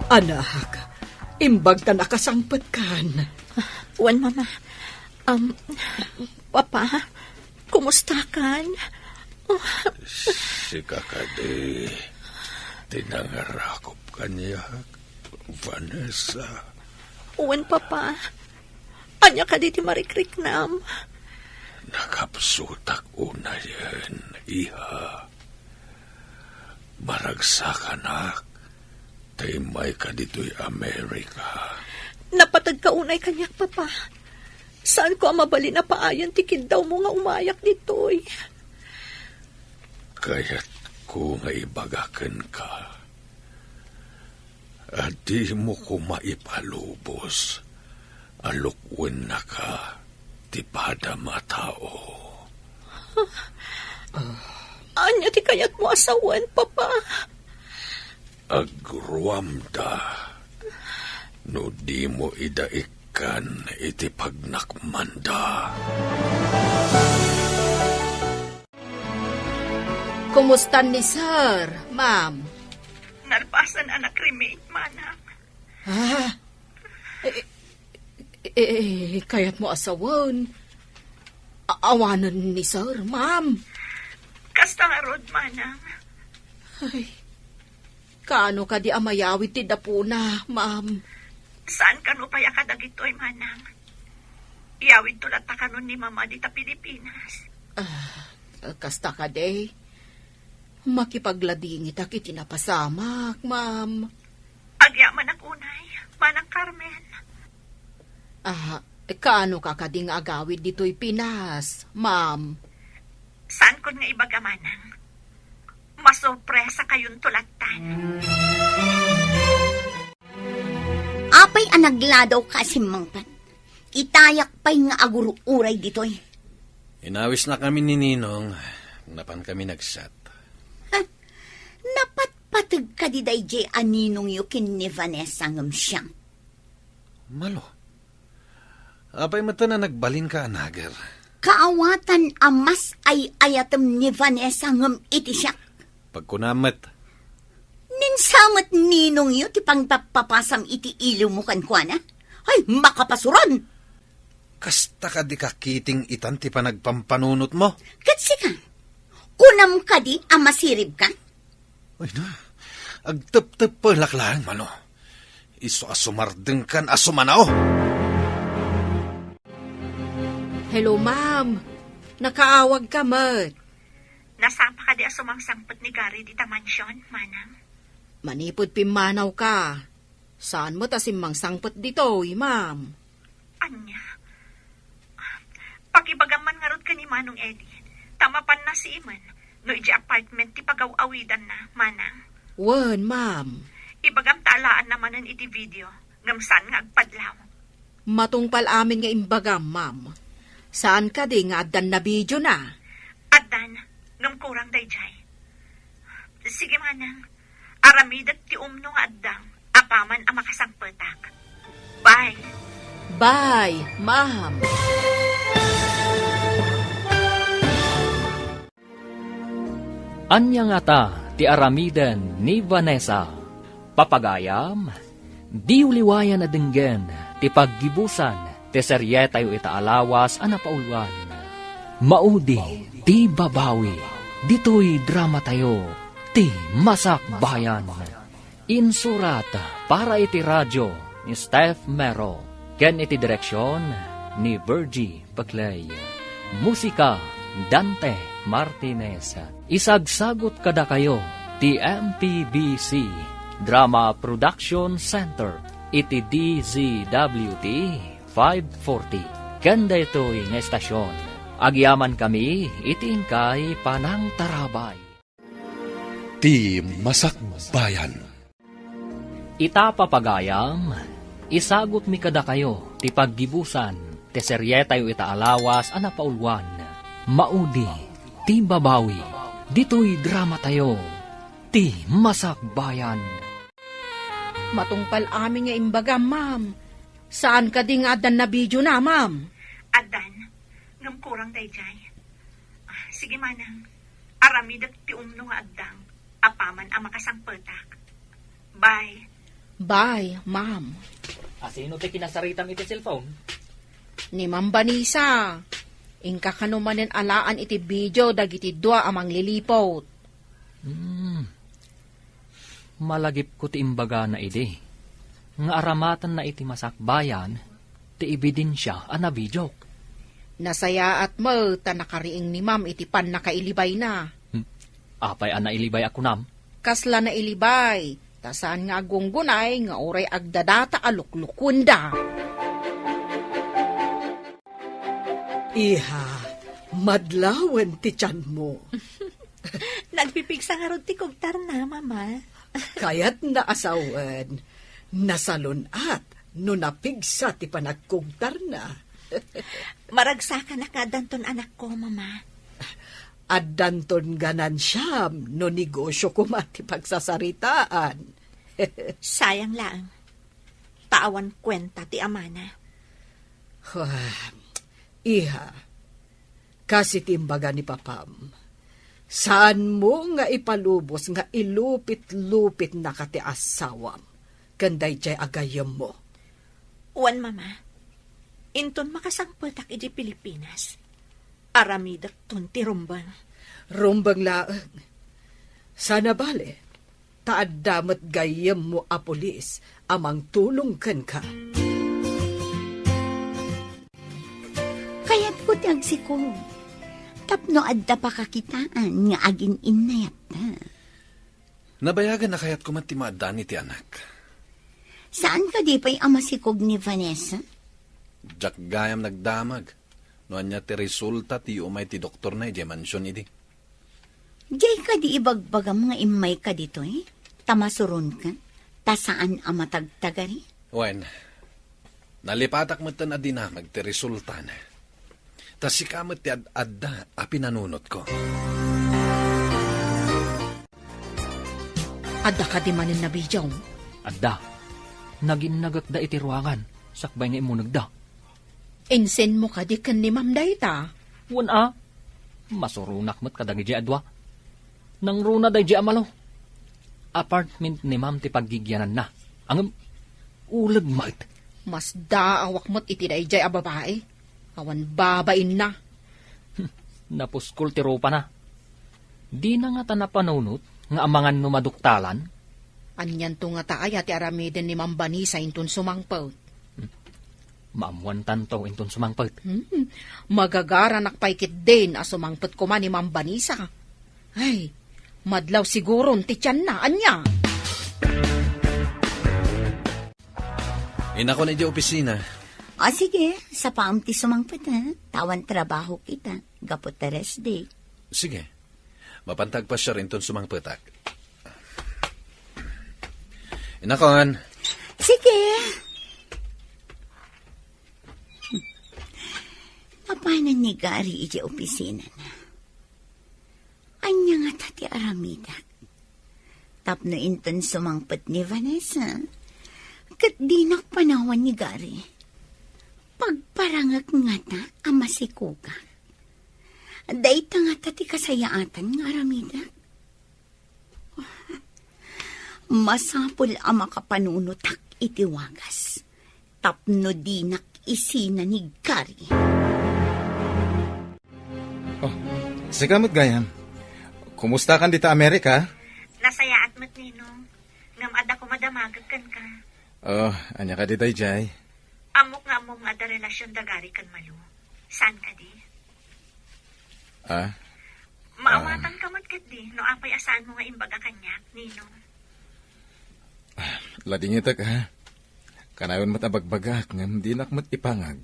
Speaker 7: Anak, imbag ta nakasangpet kan.
Speaker 4: Uwan, Mama. Papa, kumusta kan?
Speaker 8: Si kakade, tinangarakop kanya, Vanessa.
Speaker 4: Uwan, Papa. Anya ka di ti marikriknam.
Speaker 8: Nakapsutak una yan, iha. Maragsakan taymay ka dito'y Amerika.
Speaker 4: Napatag ka unay kanyak, papa. Saan ko ang mabali na paayan tikid daw mo nga umayak ditoy?
Speaker 8: Kaya't ko nga ibagakan ka. At di mo ko maipalubos. Alukwen na ka, tipada matao.
Speaker 4: Anya ti kayat mo asawan, papa?
Speaker 8: Agruamda. No di mo idaikan iti pagnakmanda.
Speaker 9: Kumusta ni sir, ma'am?
Speaker 10: Nalpasan anak cremate, manang.
Speaker 9: Kaya't mo asawan. Awanan ni sir, ma'am.
Speaker 10: Kasta nga rod, manang.
Speaker 9: Ay, kaano ka di amayawit ti dapuna, ma'am?
Speaker 10: Saan ka no paya kadagitoy, manang? Iyawid tulat ta kanon ni mama di ta Pilipinas.
Speaker 9: Kasta ka de. Makipagladingit ak itinapasamak, ma'am.
Speaker 10: Agyaman ang unay, manang Carmen.
Speaker 9: Kaano ka kading agawid dito'y Pinas, ma'am?
Speaker 10: Saan ko nga ibaga, manang? Masorpresa kayong tulatan.
Speaker 3: Apay anagladaw ka si Mangpan. Itayak pa'y nga aguro-uray ditoy.
Speaker 1: Inawis na kami ni Ninong. Napan kami nagsat.
Speaker 3: Napatpatag ka di day jay aninong yu kin ni Vanessa ngam siyang.
Speaker 1: Malo. Apay mata na nagbalin ka, anagar.
Speaker 3: Kaawatan amas ay ayatem ni Vanessa ngam iti siya.
Speaker 1: Pagkunamat.
Speaker 3: Ninsamat ninong yu ti pangpapapasam iti ilo mo kankwana. Ay, makapasuran!
Speaker 1: Kasta ka di kakiting itan ti panagpampanunot mo.
Speaker 3: Katsi ka, kunam ka di amasirib ka?
Speaker 1: Ay na, agtep-tep pa laklaan, malo. Iso asumardeng kan asumanao.
Speaker 9: Hello, ma'am. Nakaawag ka, mat.
Speaker 10: Nasapa ka di asumang sangpot ni Gary di ta mansyon, manang.
Speaker 9: Manipod pimanaw ka. Saan mo tasimang sangpot dito, ma'am?
Speaker 10: Anya? Pagibagaman nga rod ka ni Manong Eddie, tamapan na si Iman, no iji apartment ti pagaw-awidan na, manang.
Speaker 9: Wan, ma'am.
Speaker 10: Ibagam talaan naman ang iti video, ngamsan nga agpadlaw.
Speaker 9: Matungpal amin nga imbagam, ma'am. Saan ka di nga adan na video na?
Speaker 10: Adan, ngam kurang dayjay. Sige, manang. Aramidat ti umno nga addang, apaman ang makasangpetak. Bye.
Speaker 9: Bye, ma'am.
Speaker 2: Anya nga ta, ti aramiden ni Vanessa. Papagayam, di uliwayan na dinggen, ti paggibusan, ti serye tayo itaalawas, anapauluan. Maudi, ti babawi, dito'y drama tayo, ti masak bayan. Insurat para iti radyo ni Steph Mero, ken iti direksyon ni Virgie Paclay. Musika, Dante Martinez. Isagsagot kada kayo, ti MPBC Drama Production Center, iti DZWT 540. Kanda ito'y nga estasyon. Agyaman kami, iti ingkay Panang Tarabay.
Speaker 8: Ti Masakbayan.
Speaker 2: Itapapagayam, isagot mi kada kayo, ti paggibusan, ti serye tayo itaalawas, anapaulwan. Maudi, ti babawi, dito'y drama tayo, ti masakbayan.
Speaker 9: Matungpal amin nga imbagam, ma'am. Saan ka di nga adan na video na, ma'am?
Speaker 10: Adan, ngam kurang dayjay. Sige, manang. Aramidat ti umno nga addang, apaman ang makasangpetak. Bye.
Speaker 9: Bye, ma'am.
Speaker 2: Asino ti kinasaritam iti cellphone?
Speaker 9: Ni Ma'am Vanessa. Ingka kanumanin alaan iti video dagiti dua amang lilipot.
Speaker 2: Malagip ko ti imbaga na iti. Nga aramatan na iti masakbayan, ti ebidensya a nabijok.
Speaker 9: Nasaya at mo, ta nakariing ni ma'am itipan na kailibay na.
Speaker 2: Apay a nailibay ako nam.
Speaker 9: Kasla na ilibay, ta saan nga gunggunay nga oray agdadata aluklukunda.
Speaker 7: Iha, madlawan ti tiyan mo.
Speaker 4: Nagpipigsa nga rod ti kugtar na, mama.
Speaker 7: Kaya't naasawan, nasalunat, no napigsa ti panagkugtar na.
Speaker 4: Maragsakan na kadanton anak ko, mama.
Speaker 7: At danton ganan siyam, no negosyo ko mati pagsasaritaan.
Speaker 4: Sayang lang. Paawan kwenta ti amana.
Speaker 7: Iha, kasi timbaga ni Papam, saan mo nga ipalubos nga ilupit-lupit na kati asawam, kanday jay agayam mo.
Speaker 4: Uwan, mama. Inton makasangpetak iti Pilipinas. Aramidak tun ti rumbang.
Speaker 7: Rumbang laang, sana bale, taad damat gayam mo a pulis, amang tulong kan ka.
Speaker 3: Kaya't ko ti agsikog. Tapno adda pa kakitaan nga agin inayat na.
Speaker 1: Nabayagan na kaya't kumantimaadaan ti anak.
Speaker 3: Saan ka di pa'y amasikog ni Vanessa?
Speaker 1: Jak gayam nagdamag. Noan niya ti resulta ti umay ti doktor na iti mansyon idi.
Speaker 3: Jay ka di ibagbagam nga imay ka dito eh. Tamasuron ka. Ta saan amatagtagari?
Speaker 1: Wen, nalipatak mo na dinamag ti resulta na. Tas sikamot ti adda a pinanunot ko.
Speaker 9: Adda ka di manin nabidyaw.
Speaker 2: Adda, naginagak da iti ruangan, sakbay nga imunag da.
Speaker 9: Insen mo ka di kan ni ma'am dayta.
Speaker 2: Wan masurunak mo't kadagi di adwa. Nang runa day di amalo. Apartment ni ma'am ti paggigyanan na. Ang ulag mat.
Speaker 9: Mas daawak mo't iti dayjay a babae. Awan babain na.
Speaker 2: Napuskol ti ropa na. Di na nga ta napanunot nga amangan numaduktalan.
Speaker 9: Anyan to nga taaya ti aramiden ni ma'am Banisa intun sumangpaw.
Speaker 2: Maamuan tanto inton sumangpet.
Speaker 9: Magagara nakpaikit din a sumangpet ko man ni ma'am Banisa. Ay, madlaw siguro ti tiyan na, anya.
Speaker 1: Ina ko na di opisina.
Speaker 3: O sige, sa paam ti sumangpet ha. Tawan trabaho kita. Gapot ta rest day.
Speaker 1: Sige, mapantag pa siya rin ton sumangpetak. Inakon.
Speaker 3: Sige. Paano ni Gary iti opisina na? Anya nga tati aramida. Tapno inton sumangpet ni Vanessa. Kat dinak panawan ni Gary. Pagparangak nga ta ama si Kuka. Dayta nga tati kasayaatan nga aramida. Masapul ama kapanunutak iti wagas. Tapno dinak isina ni Gary.
Speaker 5: Sikamot gayam. Kumusta kan dita Amerika?
Speaker 10: Nasayaat mo't ninong. Ngam ada ko madamagag kan ka.
Speaker 5: Oh, anya ka dita jay.
Speaker 10: Amok nga mo nga da relasyon dagari kan malu. Saan ka di? Maawatan ka mo't kat di. No apay asaan mo nga imbaga kanyak, ninong.
Speaker 5: Lading ita ka. Kanayon matabagbagak ngam di nakmat ipangag.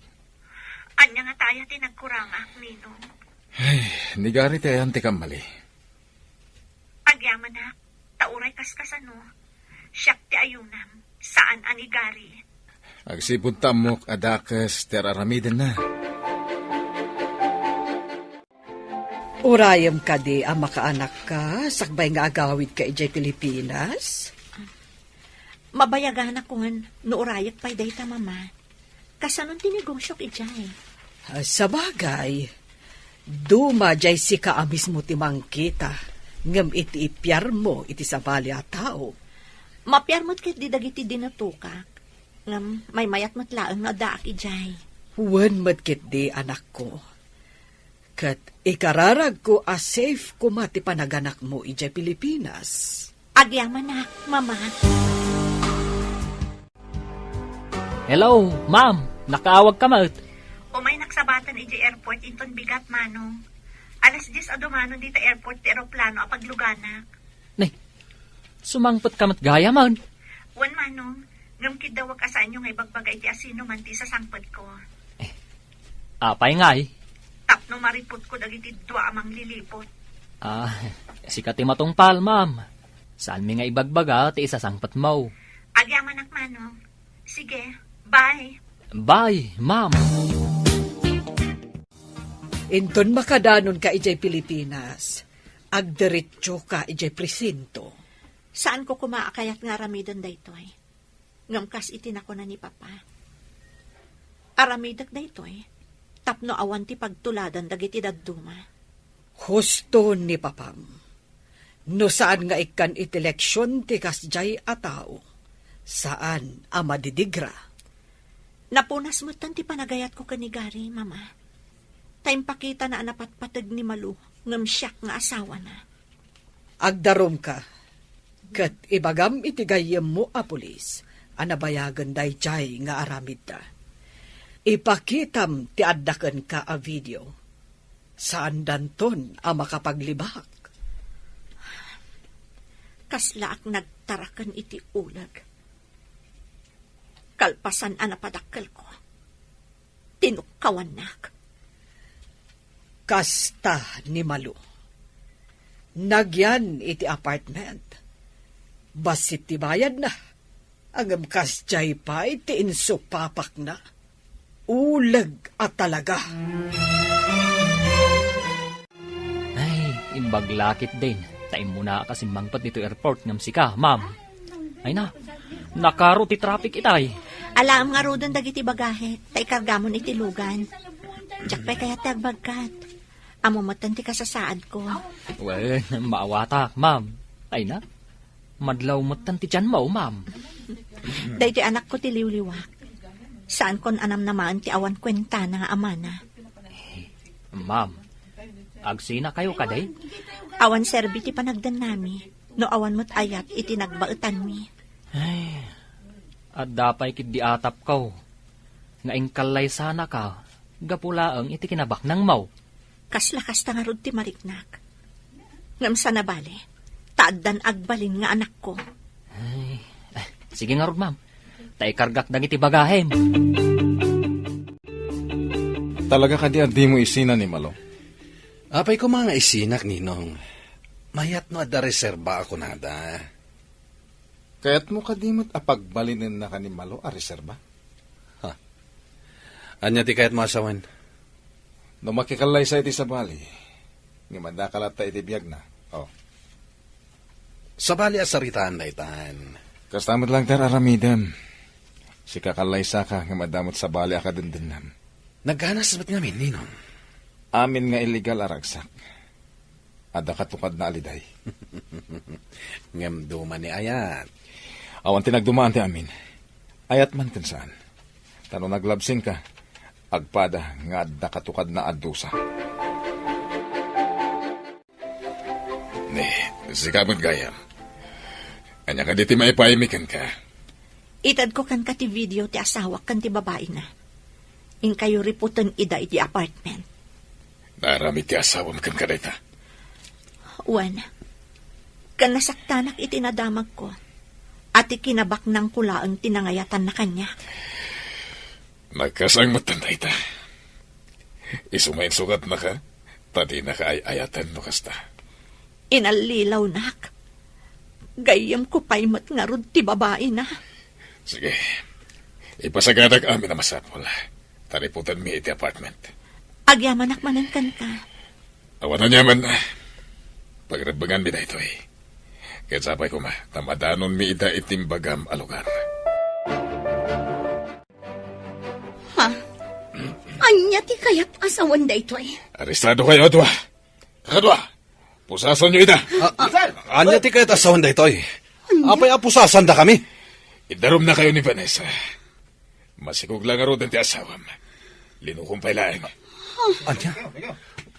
Speaker 10: Anya nga tayo tinagkurangak, ninong.
Speaker 5: Ay, nigari ti ayan ti kamali.
Speaker 10: Agyaman na, tauray kaskasano. Siyak ti ayunam, saan ang igari?
Speaker 5: Agsipod tamok adakas teraramiden na.
Speaker 7: Urayam ka di ang makaanak ka, sakbay nga agawid ka ijay Pilipinas.
Speaker 4: Mabayagan ako nga nuurayak pa'y dayta, mama. Kasanon tinigosyok ijay.
Speaker 7: Sa bagay, duma jay si kaamis mo timang kita, ngam iti ipyar mo iti sabali a tao.
Speaker 4: Mapyar mo't kit di dagiti dinatukak. Ngam may mayat mo't laang na daak ijay.
Speaker 7: Huwan madkit di anak ko. Kat ikararag ko a safe ko mati panaganak mo ijay Pilipinas.
Speaker 4: Agyaman na, mama.
Speaker 2: Hello, ma'am. Nakaawag ka mat.
Speaker 10: Umay naksabatan iti airport inton bigat manong. Alas 10 adumanon dito airport ti aeroplano apag luganak.
Speaker 2: Nay, sumangpot ka mat gaya man.
Speaker 10: Wan manong, ngamkid dawag asaan yung ibagbagay ti asino man ti sa sangpad ko.
Speaker 2: Apay nga eh.
Speaker 10: Tapno maripot ko dagiti dua amang lilipot.
Speaker 2: Sikat matungpal, ma'am. Saan mi nga ibagbaga ti isasangpat mo?
Speaker 10: Agyaman ak manong. Sige, bye.
Speaker 2: Bye, ma'am.
Speaker 7: Inton makadanon ka ijay Pilipinas, agdiretso ka ijay presinto.
Speaker 4: Saan ko kumaakayat nga aramidon daytoy? Ngamkas itinako na ni Papa. Aramidak daytoy. Tapno awan ti pagtuladan dagiti dadduma.
Speaker 7: Husto ni Papam. No saan nga ikan itileksyon ti kasjay ataw, saan ama didigra.
Speaker 4: Napunas mo tan ti panagayat ko kanigari, Mama. Time pakita na anapatpatag ni Malu, ngam siyak nga asawa na.
Speaker 7: Agdarom ka, kat ibagam itigayem mo a pulis, anabayagan day jay nga aramid da. Ipakitam ti addaken ka a video, saan danton a makapaglibak.
Speaker 4: Kaslaak nagtarakan iti ulag. Kalpasan anapadakkel ko. Tinukawanak.
Speaker 7: Kasta ni Malu. Nagyan iti apartment. Basit ti bayad na. Agam kasjay pa iti insupapak na. Ulag at talaga.
Speaker 2: Ay, imbaglakit din. Taim mo na kasi mangpat dito airport ngam sika, ma'am. Ay na, nakaro ti traffic itay.
Speaker 4: Alam nga rodan dagiti bagahe, tay kargamon iti lugan. Diyak pa'y kaya tagbagkat. Amumatan ti kasasaad ko.
Speaker 2: Well, maawata, ma'am. Ay na, madlaw matan ti tiyan mo, ma'am.
Speaker 4: Day ti anak ko ti liwliwak. Saan kon anam naman ti awan kwenta na nga amana.
Speaker 2: Ma'am, agsina kayo kaday?
Speaker 4: Awan serbi ti panagdan nami. No awan mo't ayat iti nagbaetan mi.
Speaker 2: Ay, at dapay kid di atap ko. Nga ingkalay sana ka, gapulaang iti kinabak ng mau.
Speaker 4: Kaslakas ta nga rod ti mariknak. Ngam sa nabali, taaddan agbalin nga anak ko.
Speaker 2: Ay, sige nga rod, ma'am. Tay kargak dagiti bagahem.
Speaker 5: Talaga ka di mo isina ni Malo.
Speaker 1: Apay ko mga isinak, Ninong. Mayat no ada reserba ako nada.
Speaker 5: Kaya't mo ka di mo't apagbalinin na ka ni Malo a reserba?
Speaker 1: Anya ti kayat masawan?
Speaker 5: No makikalay sa iti sa bali, nga madakalat ta iti biyag na. Oh.
Speaker 1: Sa bali asaritaan na itan.
Speaker 5: Kastamot lang tar aramidam. Si kakalay sa ka nga madamot sa bali akadendennam.
Speaker 1: Naghanas ba't ngamin, Ninong?
Speaker 5: Amin nga illegal aragsak. Ada katukad na aliday.
Speaker 1: Ngam duman ni Ayat.
Speaker 5: Awan tinagdumaan ti amin. Ayat man kan saan. Tano naglabsing ka, agpada nga adda katukad na adusa. Ne, sikamot gayam. Anya ka diti maipaimikan ka.
Speaker 4: Itad ko kan ka ti video ti asawa kan ti babae na. In kayo riputan ida iti apartment.
Speaker 5: Narami ti asawam kan kadayta.
Speaker 4: Wan, kan nasaktanak itinadamag ko. At ikinabak ng kulaang tinangayatan na kanya.
Speaker 5: Nagkasang matanda ita. Isumain sugat na ka, tadi na ka ayatan no kasta.
Speaker 4: Inalilaw nak. Gayam ko pa'y mat nga rod ti babae na.
Speaker 5: Sige, ipasagadag amin na masapol. Tariputan mi iti apartment.
Speaker 4: Agyaman akmanan kan ka.
Speaker 5: Awan na nyaman na. Pagradbagan mi na ito eh. Kaya sapay ko tamadanon mi ita itimbagam alugar.
Speaker 3: Ha? Anya ti kayat asawan da ito eh.
Speaker 5: Arestado kayo, Adwa. Kakadwa, pusasan nyo ita.
Speaker 1: Anya ti kayat asawan da itoy? Apay apusasan da kami.
Speaker 5: Idarom na kayo ni Vanessa. Masikog lang aro ti asawam. Linukumpay laing.
Speaker 1: Anya?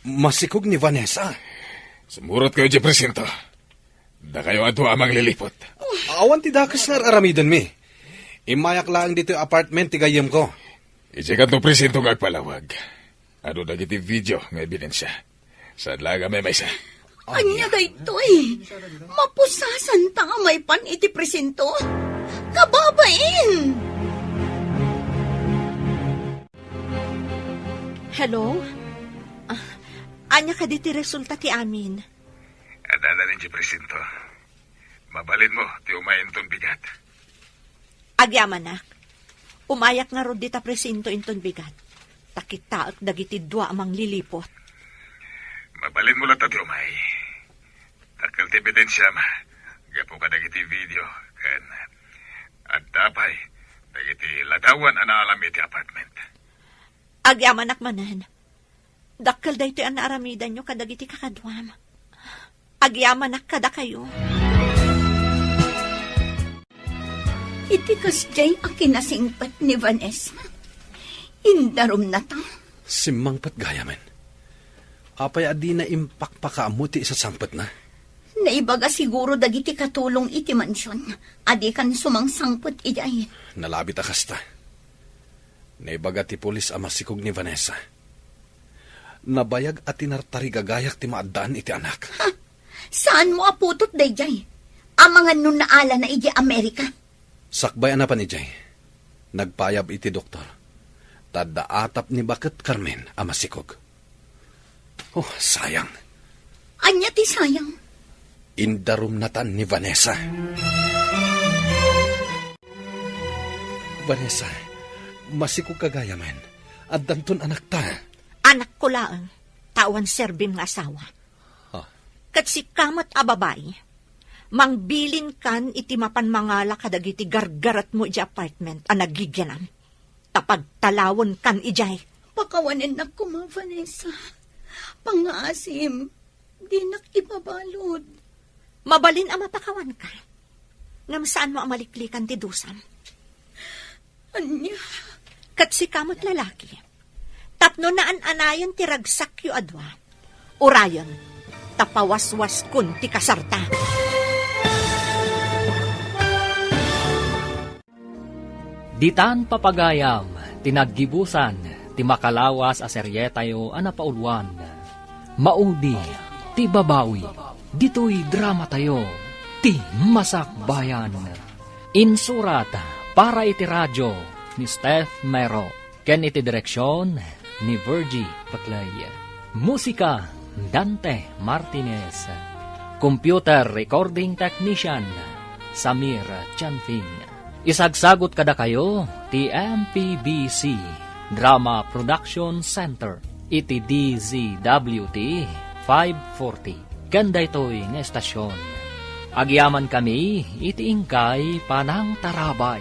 Speaker 1: Masikog ni Vanessa?
Speaker 5: Sumurot kayo di presinto. Da kayo Adwa amang lilipot.
Speaker 1: Awan ti dakas nga aramidan mi. Imayak lang dito yung apartment ti gayem ko.
Speaker 5: Ije ka itong presento nga agpalawag. Ano dagiti video nga ebidensya. Sa laga may maysa.
Speaker 3: Anya daytoy. Mapusasan ta nga may pan iti presento. Kababain!
Speaker 4: Hello? Anya ka di ti resulta ti amin.
Speaker 8: Adala rin si presento. Mabalin mo, ti umayin ton bigat.
Speaker 4: Agyamanak. Umayak nga rod dita presinto inton bigat. Takitaak dagiti dua amang lilipot.
Speaker 8: Mabalin mo lang ti umay. Takal ti ebidensya ma. Gapo ka dagiti video. Kan, at tapay, dagiti ladawan ang naalam iti apartment.
Speaker 4: Agyamanak manan. Dakkel dayto ang naaramidan nyo kadagiti kakadwam. Agyamanak kada kayo.
Speaker 3: Iti kasjay a kinasingpat ni Vanessa. Indarom na ta.
Speaker 1: Simangpat gayamen. Apay adi na impakpakaamuti sa sangpat na.
Speaker 3: Naibaga siguro dagiti katulong iti mansyon. Adi kan sumangsangpot ijay.
Speaker 1: Nalabit akasta. Naibaga ti pulis amasikog ni Vanessa. Nabayag at tinartarigagayak ti maadaan iti anak.
Speaker 3: Ha? Saan mo aputot dayjay? Amangan nun naala na iti Amerika.
Speaker 1: Sakbay na pa ni Jay. Nagpayab iti doktor. Tadaatap ni Bakit Carmen amasikog. Oh, sayang.
Speaker 3: Anya ti sayang.
Speaker 1: Indarum natan ni Vanessa. Vanessa, masikog kagayaman. At danton anak ta.
Speaker 4: Anak ko laang, tawan serbim nga asawa.
Speaker 1: Ah.
Speaker 4: Kat si kamat a babae, mangbilin kan iti mapan mangala kadagiti gargarat mo iti apartment a nagigyanam. Tapag talawon kan ijay.
Speaker 3: Pakawanin na ko, ma, Vanessa. Pangasim, di nakibabalod.
Speaker 4: Mabalin ang mapakawan ka. Ngam saan mo amaliklikan ti dusam?
Speaker 3: Anya?
Speaker 4: Kat si kamot lalaki. Tapno na anayon ti ragsak yu adwa. Urayon, tapawaswas kun ti kasarta.
Speaker 2: Ditan papagayam, tinaggibusan, ti makalawas a seryetayo a napaulwan. Maudi, ti babawi, dito'y drama tayo, ti masakbayan. Insurata para iti radyo ni Steph Mero, ken iti direksyon ni Virgie Paclay. Musika, Dante Martinez. Computer recording technician, Samir Chanfing. Isagsagot kada kayo, ti MPBC Drama Production Center, iti DZWT 540. Ganda ito'y nga estasyon. Agyaman kami, iti ingkay panang tarabay.